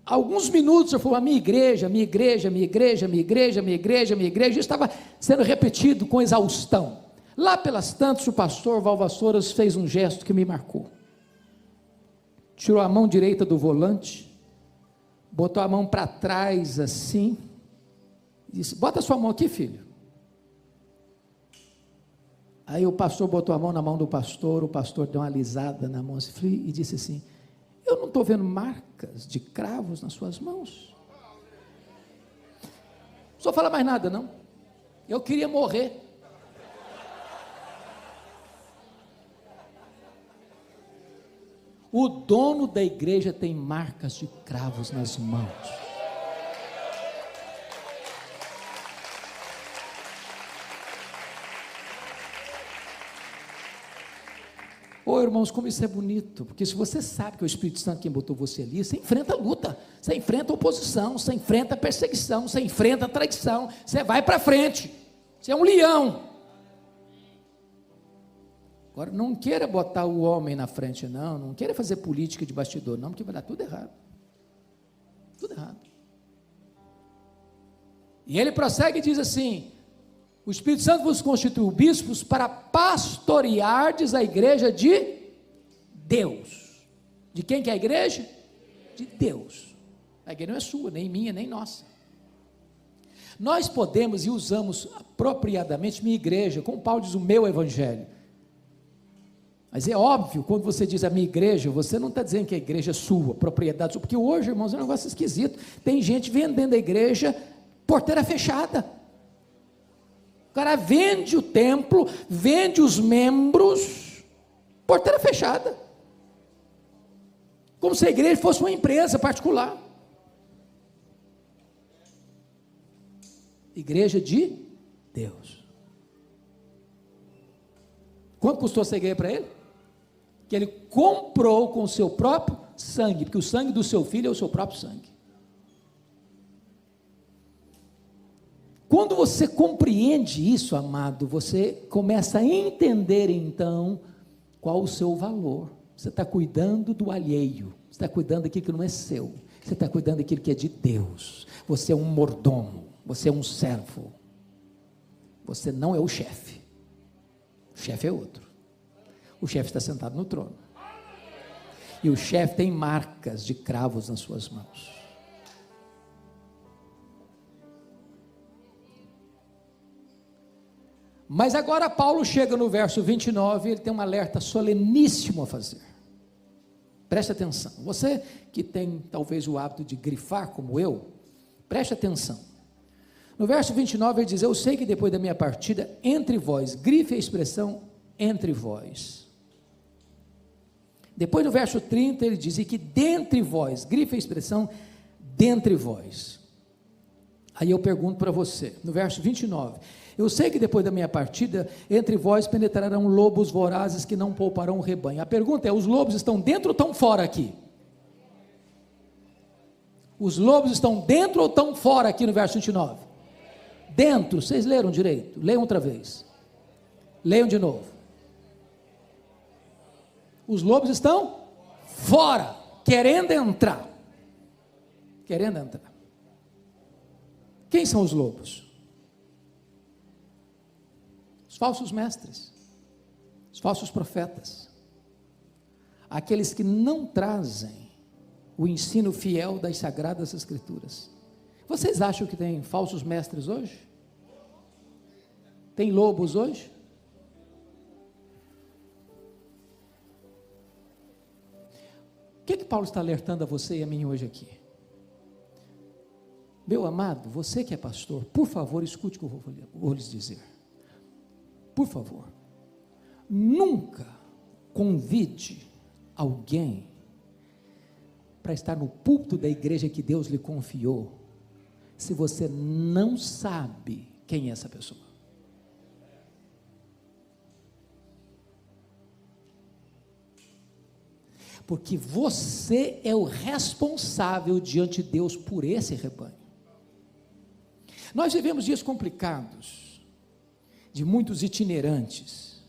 alguns minutos ele falou: a minha igreja, minha igreja, minha igreja, minha igreja, minha igreja, minha igreja, estava sendo repetido com exaustão. Lá pelas tantas, o pastor Valvassouras fez um gesto que me marcou. Tirou a mão direita do volante, botou a mão para trás assim, e disse: bota a sua mão aqui, filho. Aí o pastor botou a mão na mão do pastor, o pastor deu uma alisada na mão e disse assim: eu não estou vendo marcas de cravos nas suas mãos. Não só fala mais nada não, eu queria morrer. O dono da igreja tem marcas de cravos nas mãos. Ô irmãos, como isso é bonito, porque se você sabe que é o Espírito Santo quem botou você ali, você enfrenta a luta, você enfrenta a oposição, você enfrenta a perseguição, você enfrenta a traição, você vai para frente, você é um leão. Agora, não queira botar o homem na frente, não queira fazer política de bastidor, não, porque vai dar tudo errado. Tudo errado. E ele prossegue e diz assim: o Espírito Santo vos constituiu bispos para pastoreardes a igreja de Deus. De quem que é a igreja? De Deus. A igreja não é sua, nem minha, nem nossa. Nós podemos e usamos apropriadamente minha igreja, como Paulo diz, o meu evangelho. Mas é óbvio, quando você diz a minha igreja, você não está dizendo que a igreja é sua, propriedade sua, porque hoje, irmãos, é um negócio esquisito. Tem gente vendendo a igreja, porteira fechada. O cara vende o templo, vende os membros, porteira fechada. Como se a igreja fosse uma empresa particular. Igreja de Deus. Quanto custou essa igreja para ele? Que ele comprou com o seu próprio sangue, porque o sangue do seu filho é o seu próprio sangue. Quando você compreende isso, amado, você começa a entender então qual o seu valor. Você está cuidando do alheio, você está cuidando daquilo que não é seu, você está cuidando daquilo que é de Deus. Você é um mordomo, você é um servo, você não é o chefe. O chefe é outro. O chefe está sentado no trono. E o chefe tem marcas de cravos nas suas mãos. Mas agora Paulo chega no verso 29, ele tem um alerta soleníssimo a fazer. Preste atenção. Você que tem talvez o hábito de grifar como eu, preste atenção. No verso 29 ele diz: eu sei que depois da minha partida, entre vós, grife a expressão entre vós. Depois no verso 30 ele diz: e que dentre vós, grife a expressão dentre vós. Aí eu pergunto para você, no verso 29, eu sei que depois da minha partida, entre vós penetrarão lobos vorazes que não pouparão o rebanho. A pergunta é: os lobos estão dentro ou estão fora aqui? Os lobos estão dentro ou estão fora aqui no verso 29? Dentro. Vocês leram direito? Leiam outra vez. Leiam de novo. Os lobos estão fora, querendo entrar. Querendo entrar. Quem são os lobos? Os falsos mestres, os falsos profetas, aqueles que não trazem o ensino fiel das Sagradas Escrituras. Vocês acham que tem falsos mestres hoje? Tem lobos hoje? O que Paulo está alertando a você e a mim hoje aqui? Meu amado, você que é pastor, por favor, escute o que eu vou lhes dizer. Por favor, nunca convide alguém para estar no púlpito da igreja que Deus lhe confiou, se você não sabe quem é essa pessoa. Porque você é o responsável diante de Deus por esse rebanho. Nós vivemos dias complicados, de muitos itinerantes,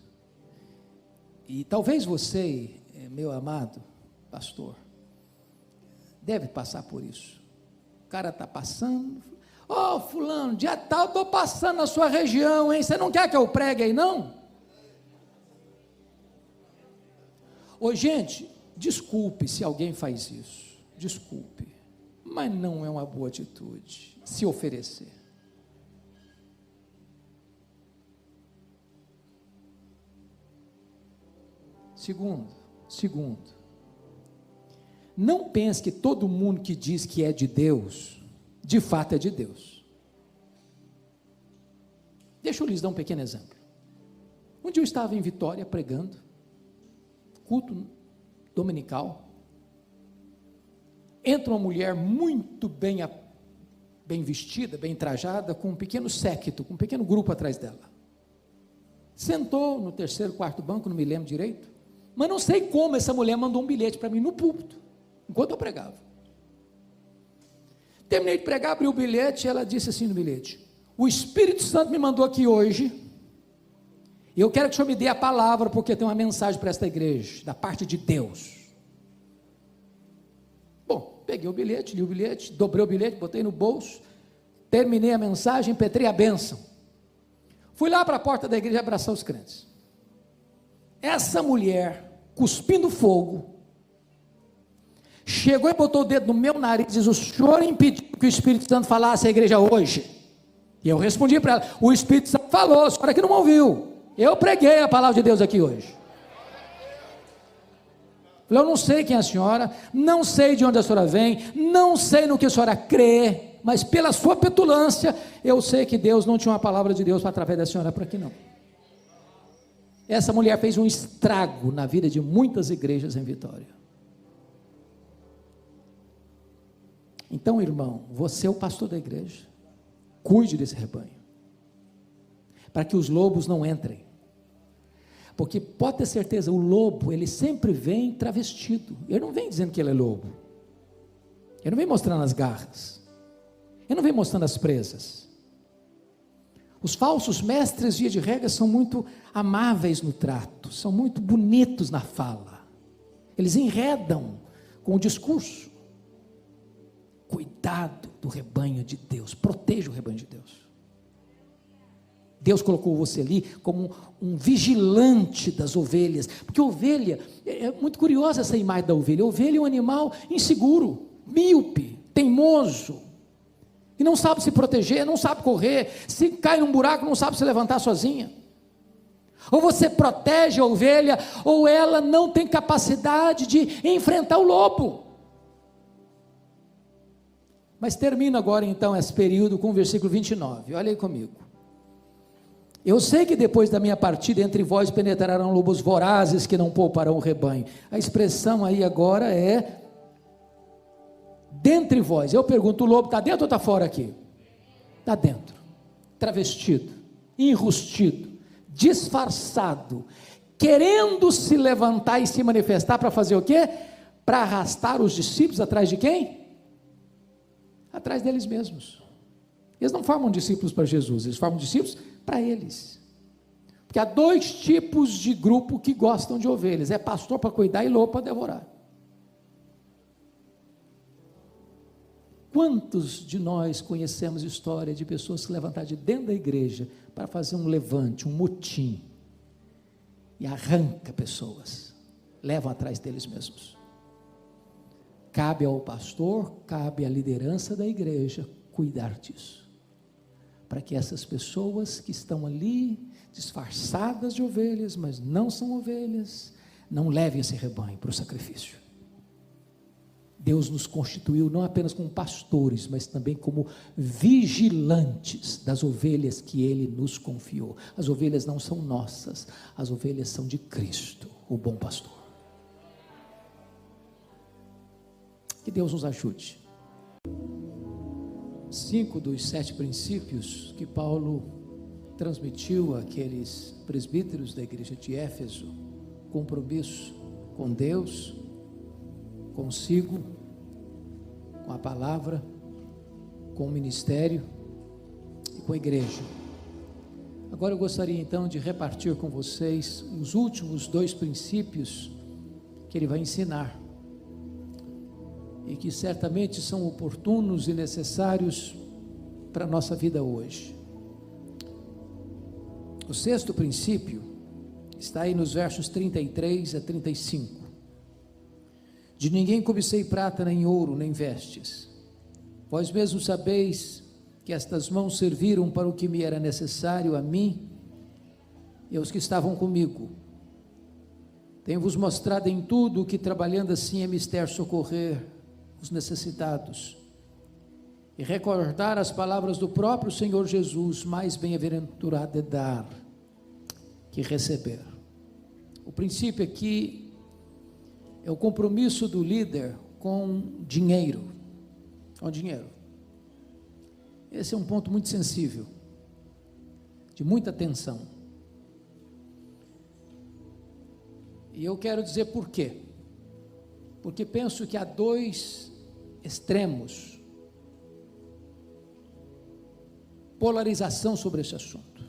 e talvez você, meu amado pastor, deve passar por isso. O cara está passando, fulano, dia tal, estou passando na sua região, hein? Você não quer que eu pregue aí não? Gente, desculpe se alguém faz isso, desculpe, mas não é uma boa atitude, se oferecer. Segundo, não pense que todo mundo que diz que é de Deus, de fato é de Deus. Deixa eu lhes dar um pequeno exemplo. Um dia eu estava em Vitória pregando, culto dominical, entra uma mulher muito bem vestida, bem trajada, com um pequeno séquito, com um pequeno grupo atrás dela. Sentou no terceiro, quarto banco, não me lembro direito, mas não sei como essa mulher mandou um bilhete para mim no púlpito, enquanto eu pregava. Terminei de pregar, abri o bilhete, e ela disse assim no bilhete: o Espírito Santo me mandou aqui hoje, e eu quero que o senhor me dê a palavra, porque tem uma mensagem para esta igreja, da parte de Deus. Bom, Peguei o bilhete, li o bilhete, dobrei o bilhete, botei no bolso, terminei a mensagem, impetrei a bênção. Fui lá para a porta da igreja abraçar os crentes. Essa mulher, cuspindo fogo, chegou e botou o dedo no meu nariz e diz: o senhor impediu que o Espírito Santo falasse à igreja hoje? E eu respondi para ela: o Espírito Santo falou, a senhora que não ouviu. Eu preguei a palavra de Deus aqui hoje. Eu não sei quem é a senhora, não sei de onde a senhora vem, não sei no que a senhora crê, mas pela sua petulância, eu sei que Deus não tinha uma palavra de Deus através da senhora por aqui não. Essa mulher fez um estrago na vida de muitas igrejas em Vitória. Então, irmão, você é o pastor da igreja, cuide desse rebanho, para que os lobos não entrem. Porque pode ter certeza, o lobo, ele sempre vem travestido. Ele não vem dizendo que ele é lobo. Ele não vem mostrando as garras. Ele não vem mostrando as presas. Os falsos mestres, via de regra, são muito amáveis no trato, são muito bonitos na fala. Eles enredam com o discurso. Cuidado do rebanho de Deus, proteja o rebanho de Deus. Deus colocou você ali como um vigilante das ovelhas, porque ovelha, é muito curiosa essa imagem da ovelha. A ovelha é um animal inseguro, míope, teimoso, que não sabe se proteger, não sabe correr, se cai num buraco não sabe se levantar sozinha. Ou você protege a ovelha, ou ela não tem capacidade de enfrentar o lobo. Mas termino agora então esse período com o versículo 29, olha aí comigo. Eu sei que depois da minha partida entre vós penetrarão lobos vorazes que não pouparão o rebanho. A expressão aí agora é dentre vós. Eu pergunto, o lobo está dentro ou está fora aqui? Está dentro, travestido, enrustido, disfarçado, querendo se levantar e se manifestar para fazer o quê? Para arrastar os discípulos atrás de quem? Atrás deles mesmos. Eles não formam discípulos para Jesus, eles formam discípulos para eles. Porque há dois tipos de grupo que gostam de ovelhas: é pastor para cuidar e lobo para devorar. Quantos de nós conhecemos história de pessoas que levantaram de dentro da igreja para fazer um levante, um motim, e arranca pessoas, levam atrás deles mesmos? Cabe ao pastor, cabe à liderança da igreja cuidar disso, para que essas pessoas que estão ali, disfarçadas de ovelhas, mas não são ovelhas, não levem esse rebanho para o sacrifício. Deus nos constituiu não apenas como pastores, mas também como vigilantes das ovelhas que Ele nos confiou. As ovelhas não são nossas, as ovelhas são de Cristo, o bom pastor. Que Deus nos ajude. 5 dos 7 princípios que Paulo transmitiu àqueles presbíteros da igreja de Éfeso: compromisso com Deus, consigo, com a palavra, com o ministério e com a igreja. Agora eu gostaria então de repartir com vocês os últimos 2 princípios que ele vai ensinar, e que certamente são oportunos e necessários para a nossa vida hoje. O 6º princípio está aí nos versos 33 a 35. De ninguém cobicei prata, nem ouro, nem vestes. Vós mesmos sabeis que estas mãos serviram para o que me era necessário a mim e aos que estavam comigo. Tenho-vos mostrado em tudo que, trabalhando assim, é mister socorrer os necessitados e recordar as palavras do próprio Senhor Jesus: mais bem-aventurado é dar que receber. O princípio aqui é o compromisso do líder com dinheiro. Com dinheiro. Esse é um ponto muito sensível, de muita atenção. E eu quero dizer por quê. Porque penso que há 2 extremos, polarização sobre esse assunto.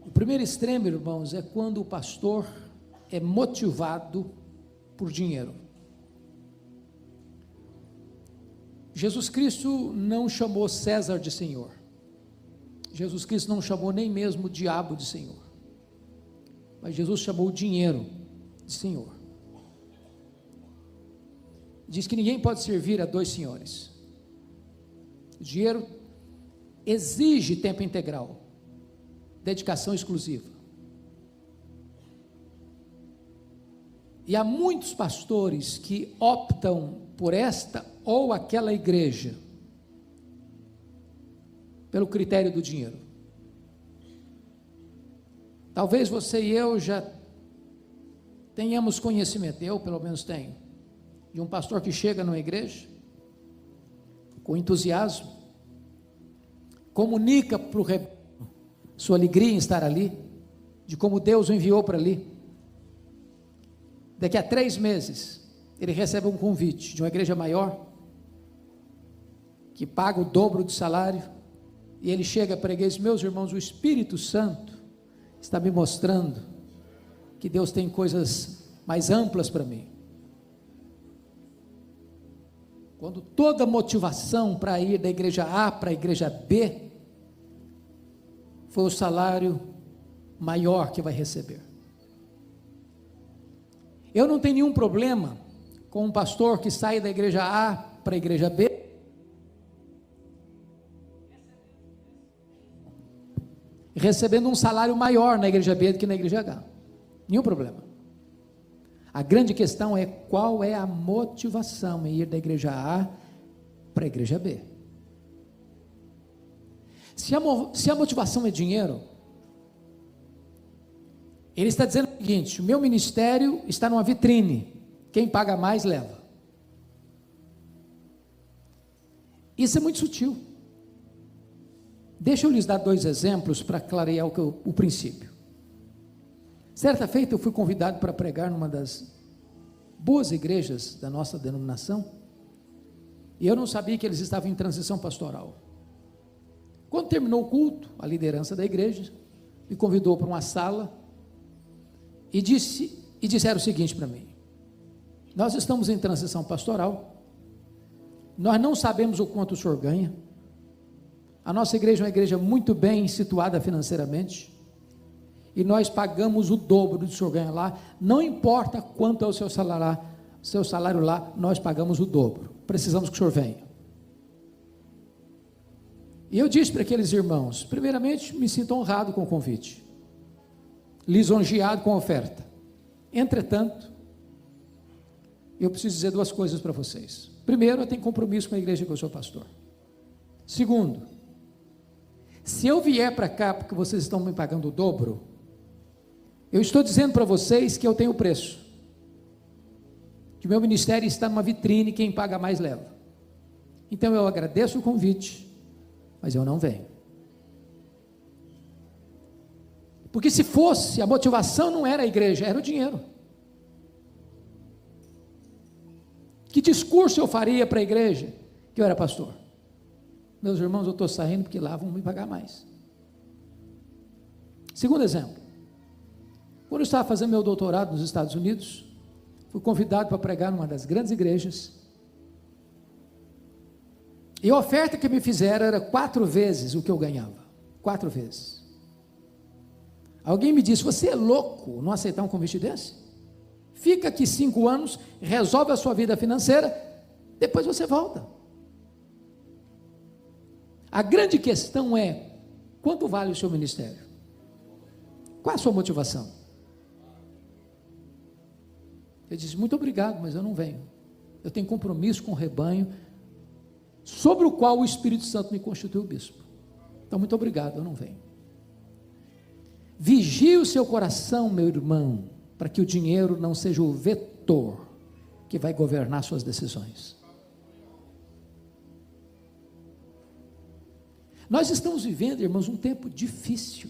O primeiro extremo, irmãos, é quando o pastor é motivado por dinheiro. Jesus Cristo não chamou César de Senhor. Jesus Cristo não chamou nem mesmo o diabo de Senhor. Mas Jesus chamou o dinheiro de Senhor. Diz que ninguém pode servir a dois senhores. O dinheiro exige tempo integral, dedicação exclusiva. E há muitos pastores que optam por esta ou aquela igreja, pelo critério do dinheiro. Talvez você e eu já tenhamos conhecimento, eu pelo menos tenho, de um pastor que chega numa igreja, com entusiasmo, comunica para o rebanho sua alegria em estar ali, de como Deus o enviou para ali. Daqui a 3 meses, ele recebe um convite de uma igreja maior, que paga o dobro do salário, e ele chega para a igreja e diz: meus irmãos, o Espírito Santo está me mostrando que Deus tem coisas mais amplas para mim. Quando toda motivação para ir da igreja A para a igreja B, foi o salário maior que vai receber. Eu não tenho nenhum problema com um pastor que sai da igreja A para a igreja B, recebendo um salário maior na igreja B do que na igreja H. Nenhum problema. A grande questão é qual é a motivação em ir da igreja A para a igreja B. Se a motivação é dinheiro, ele está dizendo o seguinte: o meu ministério está numa vitrine, quem paga mais leva. Isso é muito sutil. Deixa eu lhes dar 2 exemplos para clarear o princípio. Certa feita eu fui convidado para pregar numa das boas igrejas da nossa denominação, e eu não sabia que eles estavam em transição pastoral. Quando terminou o culto, a liderança da igreja me convidou para uma sala e disseram o seguinte para mim: nós estamos em transição pastoral, nós não sabemos o quanto o senhor ganha, a nossa igreja é uma igreja muito bem situada financeiramente, e nós pagamos o dobro do que o senhor ganha lá, não importa quanto é o seu salário lá, nós pagamos o dobro, precisamos que o senhor venha. E eu disse para aqueles irmãos: primeiramente, me sinto honrado com o convite, lisonjeado com a oferta. Entretanto, eu preciso dizer 2 coisas para vocês. Primeiro, eu tenho compromisso com a igreja que eu sou pastor. Segundo, se eu vier para cá porque vocês estão me pagando o dobro, eu estou dizendo para vocês que eu tenho preço, que o meu ministério está numa vitrine, quem paga mais leva. Então eu agradeço o convite, mas eu não venho. Porque se fosse, a motivação não era a igreja, era o dinheiro. Que discurso eu faria para a igreja que eu era pastor? Meus irmãos, eu estou saindo porque lá vão me pagar mais. Segundo exemplo, quando eu estava fazendo meu doutorado nos Estados Unidos, fui convidado para pregar numa das grandes igrejas, e a oferta que me fizeram era 4 vezes o que eu ganhava, 4 vezes. Alguém me disse: você é louco não aceitar um convite desse? Fica aqui 5 anos, resolve a sua vida financeira, depois você volta. A grande questão é: quanto vale o seu ministério? Qual é a sua motivação? Eu disse: muito obrigado, mas eu não venho. Eu tenho compromisso com o rebanho, sobre o qual o Espírito Santo me constituiu bispo. Então, muito obrigado, eu não venho. Vigie o seu coração, meu irmão, para que o dinheiro não seja o vetor que vai governar suas decisões. Nós estamos vivendo, irmãos, um tempo difícil,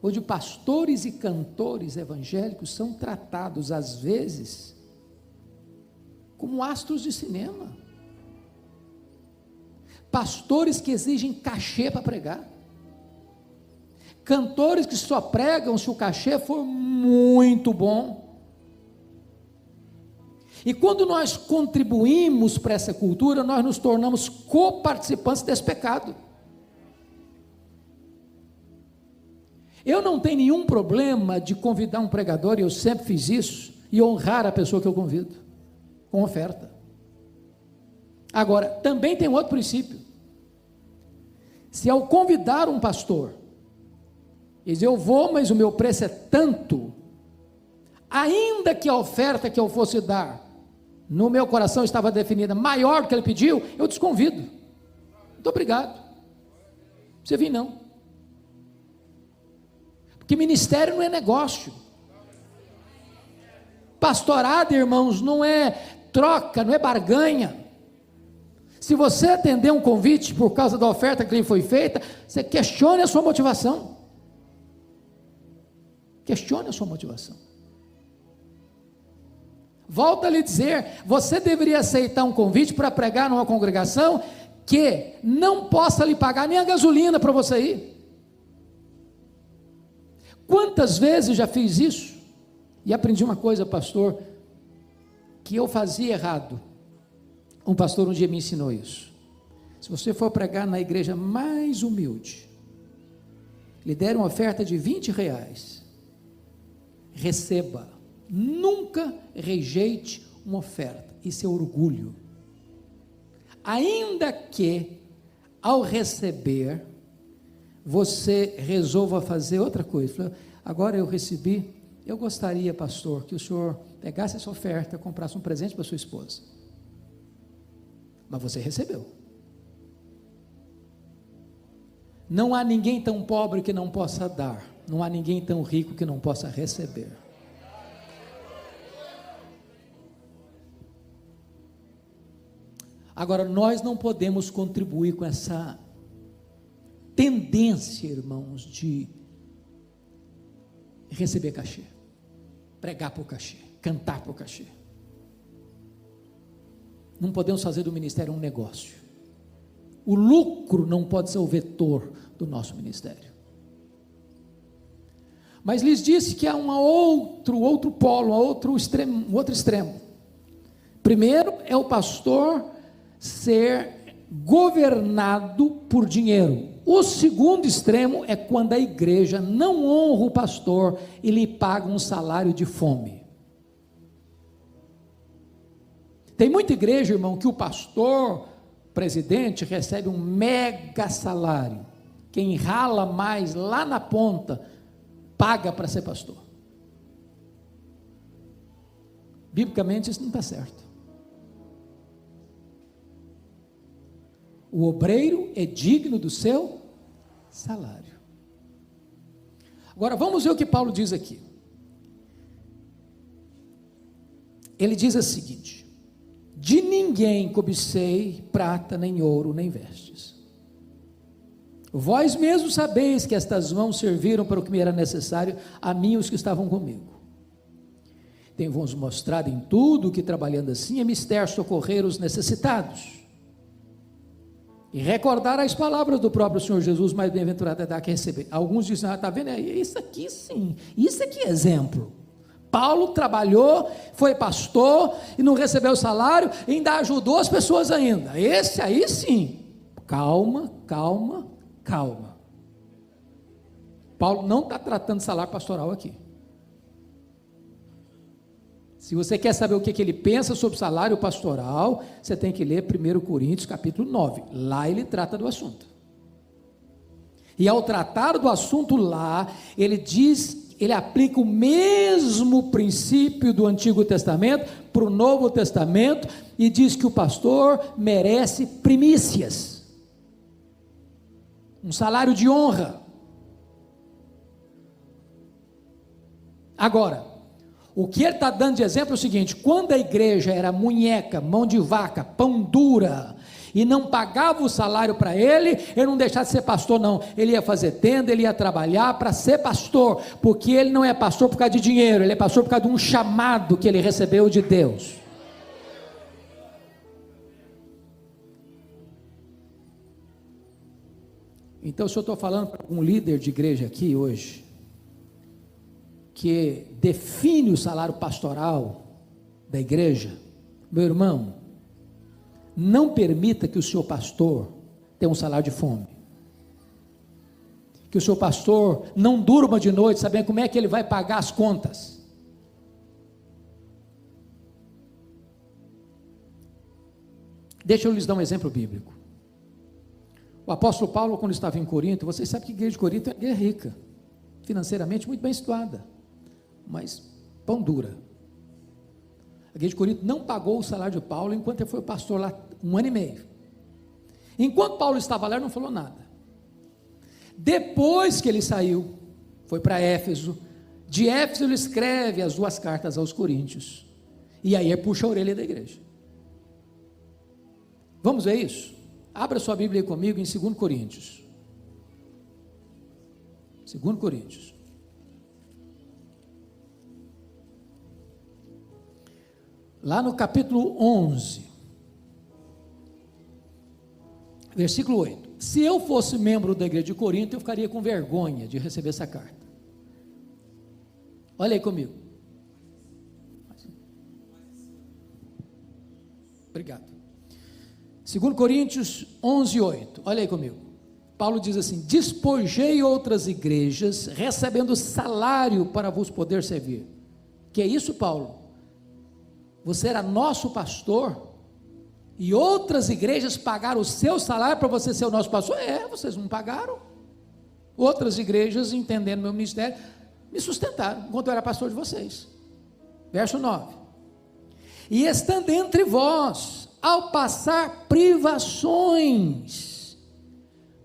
onde pastores e cantores evangélicos são tratados, às vezes, como astros de cinema, pastores que exigem cachê para pregar, cantores que só pregam se o cachê for muito bom, E quando nós contribuímos para essa cultura, nós nos tornamos coparticipantes desse pecado. Eu não tenho nenhum problema de convidar um pregador, e eu sempre fiz isso, e honrar a pessoa que eu convido, com oferta. Agora, também tem outro princípio. Se ao convidar um pastor, diz, eu vou, mas o meu preço é tanto, ainda que a oferta que eu fosse dar, no meu coração estava definida maior do que ele pediu, eu desconvido. Muito obrigado. Você vem não. Porque ministério não é negócio. Pastorado, irmãos, não é troca, não é barganha. Se você atender um convite por causa da oferta que lhe foi feita, você questione a sua motivação. Questione a sua motivação. Volto a lhe dizer, você deveria aceitar um convite para pregar numa congregação que não possa lhe pagar nem a gasolina para você ir. Quantas vezes já fiz isso? E aprendi uma coisa, pastor, que eu fazia errado. Um pastor um dia me ensinou isso. Se você for pregar na igreja mais humilde, lhe der uma oferta de R$20, receba. Nunca rejeite uma oferta. Isso é orgulho. Ainda que, ao receber, você resolva fazer outra coisa. Agora eu recebi, eu gostaria, pastor, que o senhor pegasse essa oferta, comprasse um presente para sua esposa. Mas você recebeu. Não há ninguém tão pobre que não possa dar. Não há ninguém tão rico que não possa receber. Agora, nós não podemos contribuir com essa tendência, irmãos, de receber cachê, pregar por cachê, cantar por cachê. Não podemos fazer do ministério um negócio. O lucro não pode ser o vetor do nosso ministério. Mas lhes disse que há outro polo, outro extremo. Primeiro é o pastor ser governado por dinheiro. O segundo extremo é quando a igreja não honra o pastor e lhe paga um salário de fome. Tem muita igreja, irmão, que o pastor, presidente, recebe um mega salário. Quem rala mais lá na ponta, paga para ser pastor. Biblicamente isso não está certo. O obreiro é digno do seu salário. Agora vamos ver o que Paulo diz aqui. Ele diz o seguinte: de ninguém cobicei prata, nem ouro, nem vestes. Vós mesmos sabeis que estas mãos serviram para o que me era necessário, a mim e os que estavam comigo. Tenho-vos mostrado em tudo que, trabalhando assim, é mister socorrer os necessitados, e recordar as palavras do próprio Senhor Jesus, mais bem-aventurado é dar que receber. Alguns dizem, está vendo, isso aqui sim, isso aqui é exemplo. Paulo trabalhou, foi pastor, e não recebeu salário, e ainda ajudou as pessoas ainda. Esse aí sim. Calma. Paulo não está tratando de salário pastoral aqui. Se você quer saber o que ele pensa sobre salário pastoral, você tem que ler 1 Coríntios capítulo 9, lá ele trata do assunto, e ao tratar do assunto lá, ele diz, ele aplica o mesmo princípio do Antigo Testamento para o Novo Testamento, e diz que o pastor merece primícias, um salário de honra. Agora, o que ele está dando de exemplo é o seguinte: quando a igreja era munheca, mão de vaca, pão dura, e não pagava o salário para ele não deixava de ser pastor não, ele ia fazer tenda, ele ia trabalhar para ser pastor, porque ele não é pastor por causa de dinheiro, ele é pastor por causa de um chamado que ele recebeu de Deus. Então, se eu estou falando para um líder de igreja aqui hoje, que define o salário pastoral da igreja, Meu irmão, não permita que o seu pastor tenha um salário de fome. Que o seu pastor não durma de noite sabendo como é que ele vai pagar as contas. Deixa eu lhes dar um exemplo bíblico. O apóstolo Paulo, quando estava em Corinto, vocês sabem que a igreja de Corinto é uma igreja rica, financeiramente muito bem situada, mas pão dura. A igreja de Corinto não pagou o salário de Paulo enquanto ele foi pastor lá 1 ano e meio. Enquanto Paulo estava lá, ele não falou nada. Depois que ele saiu, foi para Éfeso. De Éfeso ele escreve as 2 cartas aos Coríntios. E aí ele puxa a orelha da igreja. Vamos ver isso? Abra sua Bíblia aí comigo em 2 Coríntios. 2 Coríntios. Lá no capítulo 11, versículo 8. Se eu fosse membro da igreja de Corinto, eu ficaria com vergonha de receber essa carta. Olha aí comigo. Obrigado. 2 Coríntios 11, 8. Olha aí comigo. Paulo diz assim: despojei outras igrejas, recebendo salário para vos poder servir. Que é isso, Paulo? Você era nosso pastor, e outras igrejas pagaram o seu salário para você ser o nosso pastor? Vocês não pagaram. Outras igrejas, entendendo meu ministério, me sustentaram, enquanto eu era pastor de vocês. Verso 9. E estando entre vós, ao passar privações.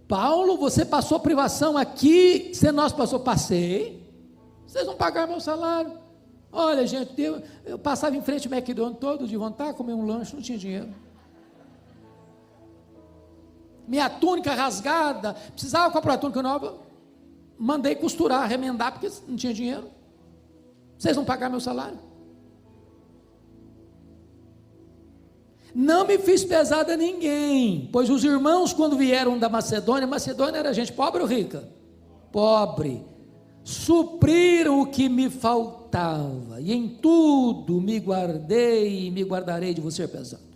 Paulo, você passou privação aqui, sendo nosso pastor? Passei. Vocês não pagaram meu salário. Olha, gente, eu passava em frente ao McDonald's todo de vontade, comer um lanche, não tinha dinheiro. Minha túnica rasgada, precisava comprar uma túnica nova, mandei costurar, remendar, porque não tinha dinheiro. Vocês não pagaram meu salário? Não me fiz pesado a ninguém, pois os irmãos, quando vieram da Macedônia, Macedônia era gente pobre ou rica? Pobre. Supriram o que me faltava, e em tudo me guardei e me guardarei de você pesado.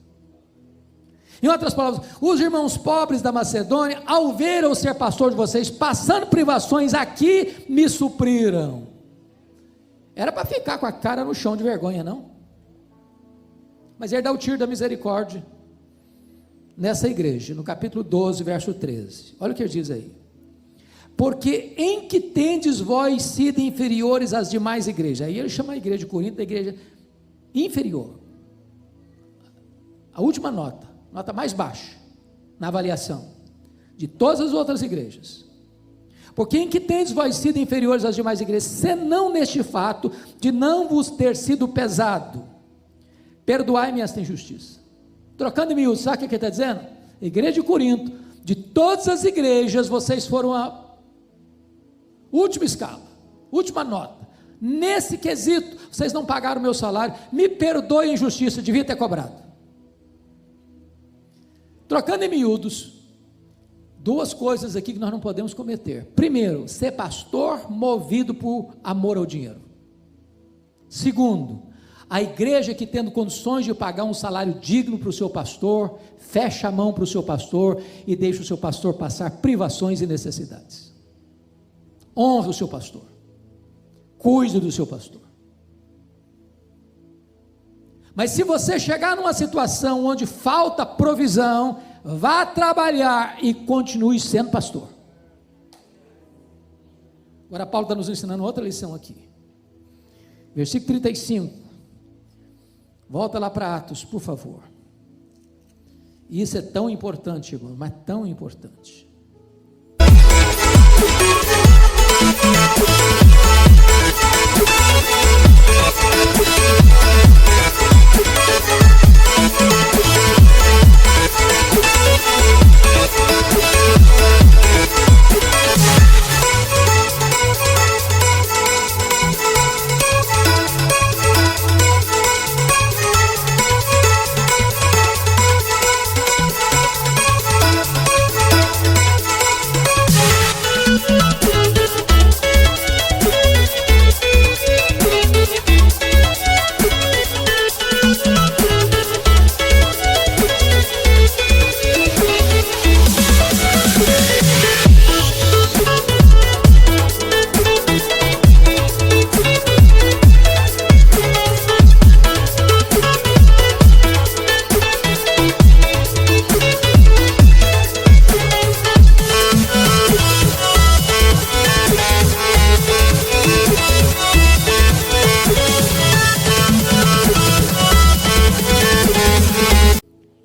Em outras palavras, os irmãos pobres da Macedônia, ao ver eu ser pastor de vocês, passando privações aqui, me supriram. Era para ficar com a cara no chão de vergonha, não? Mas ele dá o tiro da misericórdia nessa igreja, no capítulo 12, verso 13. Olha o que ele diz aí. Porque em que tendes vós sido inferiores às demais igrejas? Aí ele chama a igreja de Corinto da igreja inferior. A última nota mais baixa na avaliação de todas as outras igrejas. Porque em que tendes vós sido inferiores às demais igrejas, senão neste fato de não vos ter sido pesado? Perdoai-me esta injustiça. Trocando em miúdos, sabe o que ele está dizendo? Igreja de Corinto, de todas as igrejas, vocês foram a última escala, última nota. Nesse quesito, vocês não pagaram o meu salário, me perdoe a injustiça, devia ter cobrado. Trocando em miúdos, 2 coisas aqui que nós não podemos cometer. Primeiro, ser pastor movido por amor ao dinheiro. Segundo, a igreja que tendo condições de pagar um salário digno para o seu pastor, fecha a mão para o seu pastor e deixa o seu pastor passar privações e necessidades. Honre o seu pastor, cuide do seu pastor. Mas se você chegar numa situação onde falta provisão, vá trabalhar e continue sendo pastor. Agora Paulo está nos ensinando outra lição aqui, versículo 35, volta lá para Atos, por favor. E isso é tão importante, irmão, mas tão importante.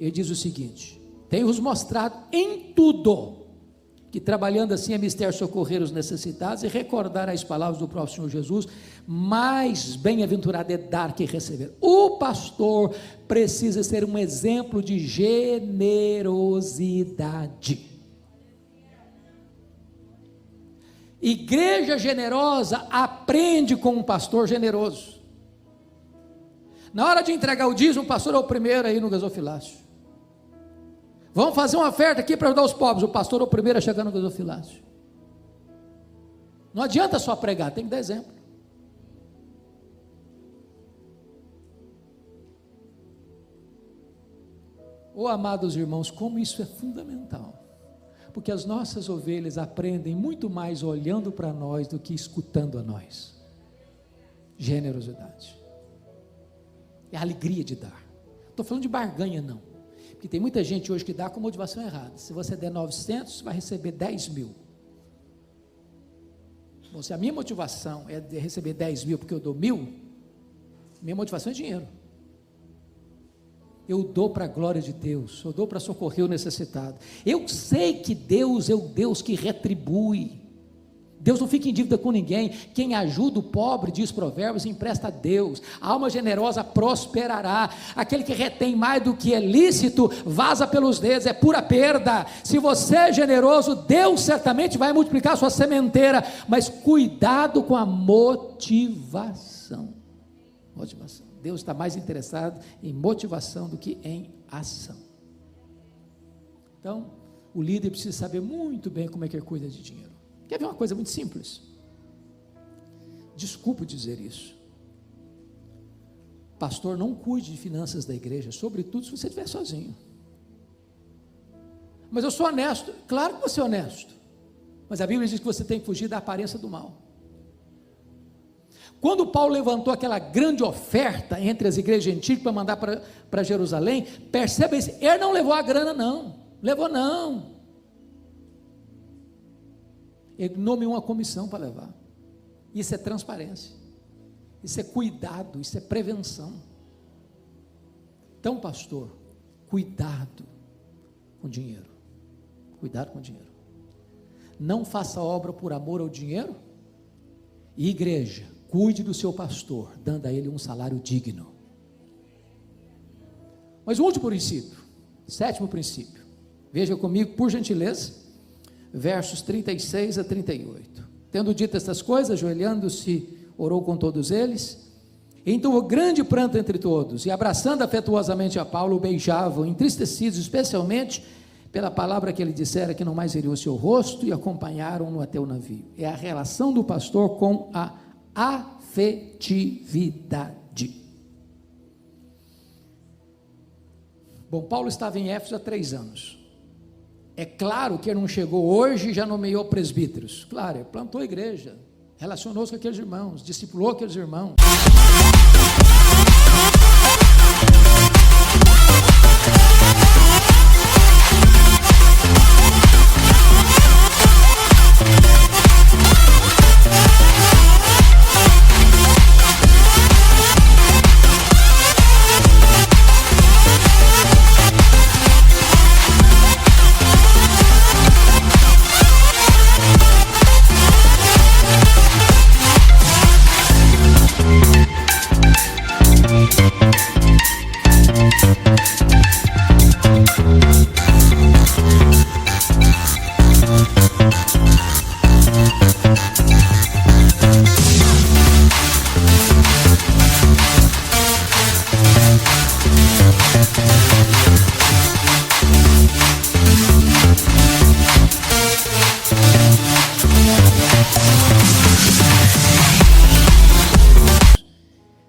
ele diz o seguinte: tenho-vos mostrado em tudo, que trabalhando assim é mister socorrer os necessitados e recordar as palavras do próprio Senhor Jesus, mais bem-aventurado é dar que receber. O pastor precisa ser um exemplo de generosidade. Igreja generosa aprende com um pastor generoso. Na hora de entregar o dízimo, o pastor é o primeiro aí no gasofilácio. Vamos fazer uma oferta aqui para ajudar os pobres. O pastor é o primeiro a chegar no gasofilácio. Não adianta só pregar, tem que dar exemplo. Oh, amados irmãos, como isso é fundamental. Porque as nossas ovelhas aprendem muito mais olhando para nós do que escutando a nós. Generosidade. É a alegria de dar. Não estou falando de barganha, não. Porque tem muita gente hoje que dá com motivação errada. Se você der 900, vai receber 10 mil. Bom, se a minha motivação é de receber 10 mil porque eu dou 1.000, minha motivação é dinheiro. Eu dou para a glória de Deus, eu dou para socorrer o necessitado. Eu sei que Deus é o Deus que retribui. Deus não fica em dívida com ninguém. Quem ajuda o pobre, diz Provérbios, empresta a Deus. A alma generosa prosperará. Aquele que retém mais do que é lícito, vaza pelos dedos, é pura perda. Se você é generoso, Deus certamente vai multiplicar a sua sementeira, mas cuidado com a motivação. Deus está mais interessado em motivação do que em ação. Então, o líder precisa saber muito bem como é que ele cuida de dinheiro. Quer ver uma coisa muito simples? Desculpe dizer isso. Pastor, não cuide de finanças da igreja, sobretudo se você estiver sozinho. Mas eu sou honesto. Claro que você é honesto. Mas a Bíblia diz que você tem que fugir da aparência do mal. Quando Paulo levantou aquela grande oferta entre as igrejas antigas para mandar para Jerusalém, perceba isso, ele não levou a grana não, não. Ele nomeou uma comissão para levar. Isso é transparência, isso é cuidado, isso é prevenção. Então, pastor, cuidado com dinheiro. Cuidado com dinheiro. Não faça obra por amor ao dinheiro. E igreja, cuide do seu pastor, dando a ele um salário digno. Mas o último princípio, sétimo princípio, veja comigo, por gentileza, versos 36 a 38. Tendo dito estas coisas, ajoelhando-se, orou com todos eles. Então houve grande pranto entre todos, e abraçando afetuosamente a Paulo, o beijavam, entristecidos especialmente pela palavra que ele dissera, que não mais veria o seu rosto, e acompanharam-no até o navio. É a relação do pastor com a afetividade. Bom, Paulo estava em Éfeso há 3 anos. É claro que ele não chegou hoje e já nomeou presbíteros. Claro, ele plantou a igreja, relacionou-se com aqueles irmãos, discipulou aqueles irmãos.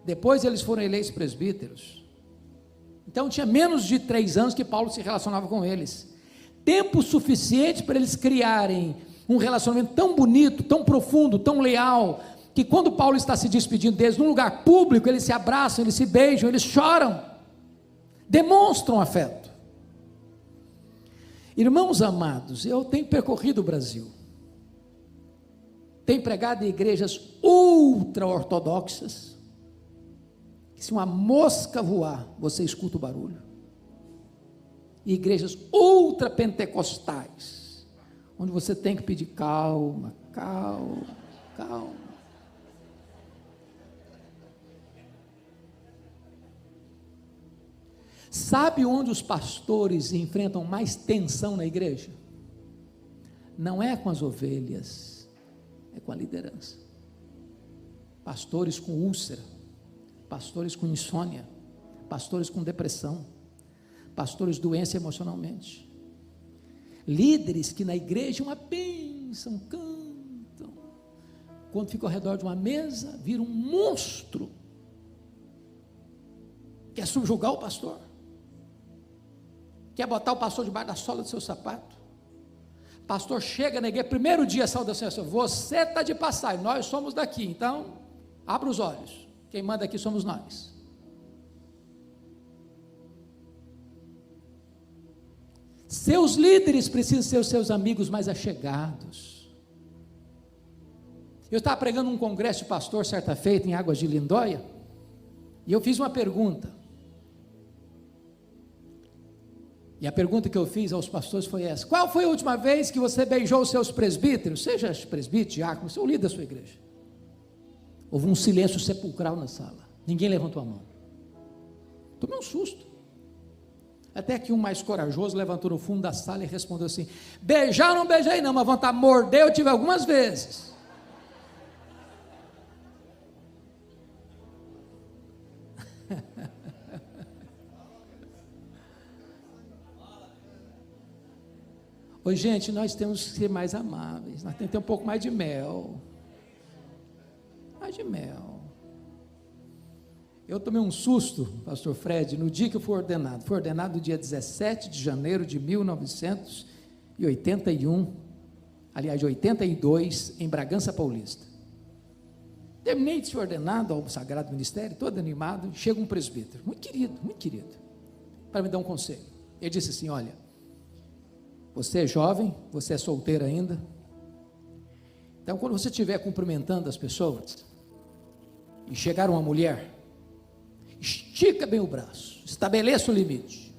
Depois eles foram eleitos presbíteros. Então tinha menos de 3 anos que Paulo se relacionava com eles. Tempo suficiente para eles criarem um relacionamento tão bonito, tão profundo, tão leal, que quando Paulo está se despedindo deles, num lugar público, eles se abraçam, eles se beijam, eles choram, demonstram afeto. Irmãos amados, eu tenho percorrido o Brasil, tenho pregado em igrejas ultra-ortodoxas, que se uma mosca voar, você escuta o barulho. e igrejas ultrapentecostais, onde você tem que pedir calma, calma, calma. Sabe onde os pastores enfrentam mais tensão na igreja? Não é com as ovelhas, é com a liderança. Pastores com úlcera, pastores com insônia, pastores com depressão, pastores doentes emocionalmente, líderes que na igreja uma bênção, cantam, quando ficam ao redor de uma mesa, viram um monstro, quer subjugar o pastor, quer botar o pastor debaixo da sola do seu sapato. Pastor chega na igreja, primeiro dia a saudação é assim: você está de passagem, nós somos daqui, então abra os olhos, quem manda aqui somos nós. Seus líderes precisam ser os seus amigos mais achegados. Eu estava pregando um congresso de pastor certa feita em Águas de Lindóia, e eu fiz uma pergunta, e a pergunta que eu fiz aos pastores foi essa: qual foi a última vez que você beijou os seus presbíteros, seja presbítero, diácono, seu líder da sua igreja? Houve um silêncio sepulcral na sala, ninguém levantou a mão. Tomei um susto, até que um mais corajoso levantou no fundo da sala e respondeu assim: beijar não beijei não, mas vontade de morder eu tive algumas vezes. Oi, gente, nós temos que ser mais amáveis, nós temos que ter um pouco mais de mel. Mais de mel. Eu tomei um susto, pastor Fred, no dia que eu fui ordenado. Fui ordenado no dia 17 de janeiro de 1981, aliás, de 82, em Bragança Paulista. Terminei de ser ordenado ao Sagrado Ministério, todo animado. Chega um presbítero, muito querido, para me dar um conselho. Ele disse assim: olha, você é jovem, você é solteiro ainda, então quando você estiver cumprimentando as pessoas, e chegar uma mulher, estica bem o braço, estabeleça o limite.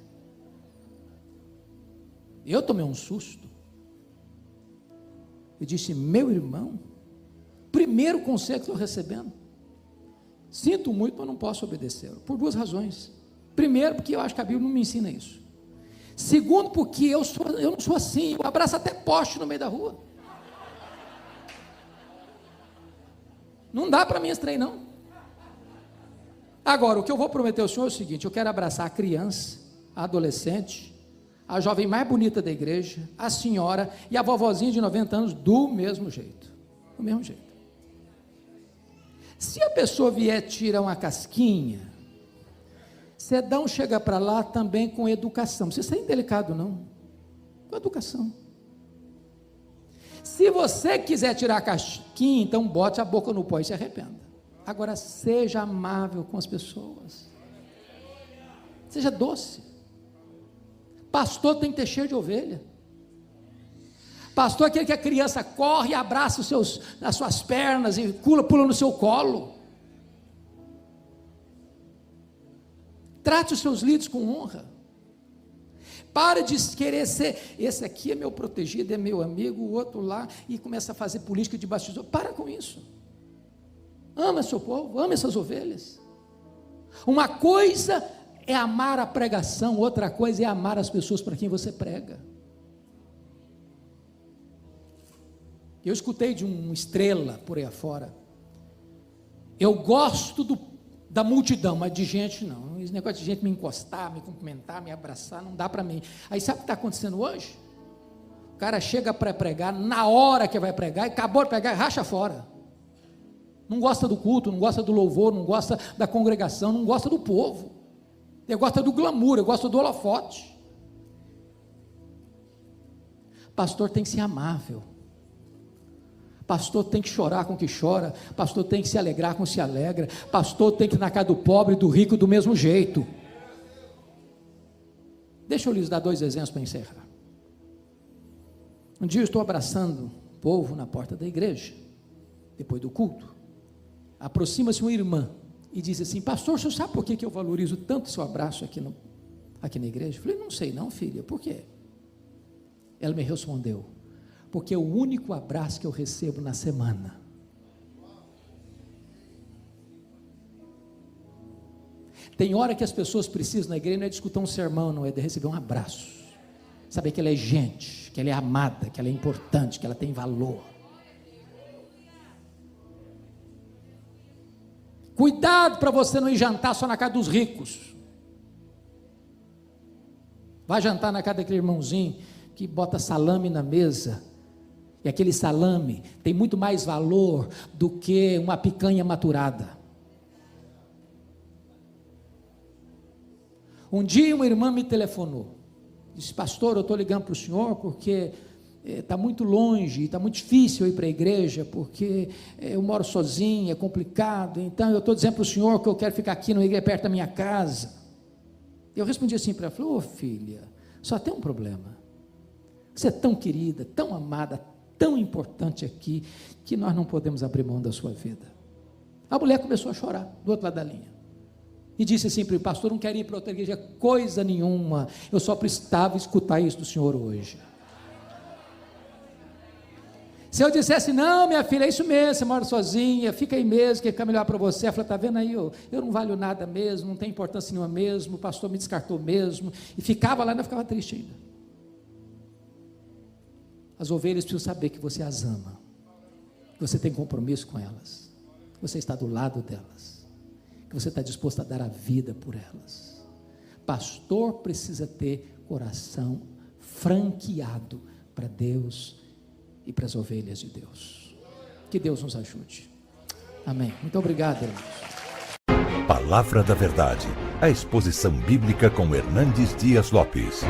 Eu tomei um susto, eu disse: meu irmão, primeiro conselho que estou recebendo, sinto muito, mas não posso obedecer, por duas razões. Primeiro, porque eu acho que a Bíblia não me ensina isso. Segundo, porque eu não sou assim, eu abraço até poste no meio da rua. Não dá para mim esse trem não. Agora, o que eu vou prometer ao senhor é o seguinte: eu quero abraçar a criança, a adolescente, a jovem mais bonita da igreja, a senhora e a vovozinha de 90 anos do mesmo jeito. Do mesmo jeito. Se a pessoa vier tirar uma casquinha, você chega para lá também com educação. Não precisa ser indelicado não, com educação. Se você quiser tirar a casquinha, então bote a boca no pó e se arrependa. Agora, seja amável com as pessoas, seja doce. Pastor tem que ter cheiro de ovelha. Pastor é aquele que a criança corre e abraça as suas pernas e pula no seu colo. Trate os seus líderes com honra. Pare de querer ser, esse aqui é meu protegido, é meu amigo, o outro lá, e começa a fazer política de bastidor. Para com isso. Ama seu povo, ama essas ovelhas. Uma coisa é amar a pregação, outra coisa é amar as pessoas para quem você prega. Eu escutei de uma estrela por aí afora: eu gosto da multidão, mas de gente não. Esse negócio de gente me encostar, me cumprimentar, me abraçar, não dá para mim. Aí sabe o que está acontecendo hoje? O cara chega para pregar, na hora que vai pregar, e acabou de pregar, racha fora. Não gosta do culto, não gosta do louvor, não gosta da congregação, não gosta do povo. Ele gosta do glamour, ele gosta do holofote. Pastor tem que ser amável. Pastor tem que chorar com o que chora. Pastor tem que se alegrar com o que se alegra. Pastor tem que ir na casa do pobre e do rico do mesmo jeito. Deixa eu lhes dar 2 exemplos para encerrar. Um dia eu estou abraçando o povo na porta da igreja, depois do culto. Aproxima-se uma irmã e diz assim: pastor, o senhor sabe por que eu valorizo tanto seu abraço aqui aqui na igreja? Eu falei, não sei não, filha, por quê? Ela me respondeu, porque é o único abraço que eu recebo na semana. Tem hora que as pessoas precisam na igreja, não é de escutar um sermão, não é de receber um abraço, saber que ela é gente, que ela é amada, que ela é importante, que ela tem valor. Cuidado para você não ir jantar só na casa dos ricos. Vai jantar na casa daquele irmãozinho que bota salame na mesa, e aquele salame tem muito mais valor do que uma picanha maturada. Um dia uma irmã me telefonou, disse, pastor, eu estou ligando para o senhor porque está muito longe, está muito difícil eu ir para a igreja, porque eu moro sozinho, é complicado, então eu estou dizendo para o senhor que eu quero ficar aqui numa igreja perto da minha casa. Eu respondi assim para ela, falei, ô filha, só tem um problema, você é tão querida, tão amada, tão importante aqui, que nós não podemos abrir mão da sua vida. A mulher começou a chorar, do outro lado da linha, e disse assim para mim, pastor, não quero ir para outra igreja, coisa nenhuma, eu só precisava escutar isso do senhor hoje. Se eu dissesse, não minha filha, é isso mesmo, você mora sozinha, fica aí mesmo, que fica melhor para você, ela falou, está vendo aí, eu não valho nada mesmo, não tem importância nenhuma mesmo, o pastor me descartou mesmo, e ficava lá e não ficava triste ainda. As ovelhas precisam saber que você as ama, que você tem compromisso com elas, que você está do lado delas, que você está disposto a dar a vida por elas. Pastor precisa ter coração franqueado para Deus e para as ovelhas de Deus. Que Deus nos ajude. Amém. Muito obrigado, irmãos. Palavra da Verdade, a exposição bíblica com Hernandes Dias Lopes.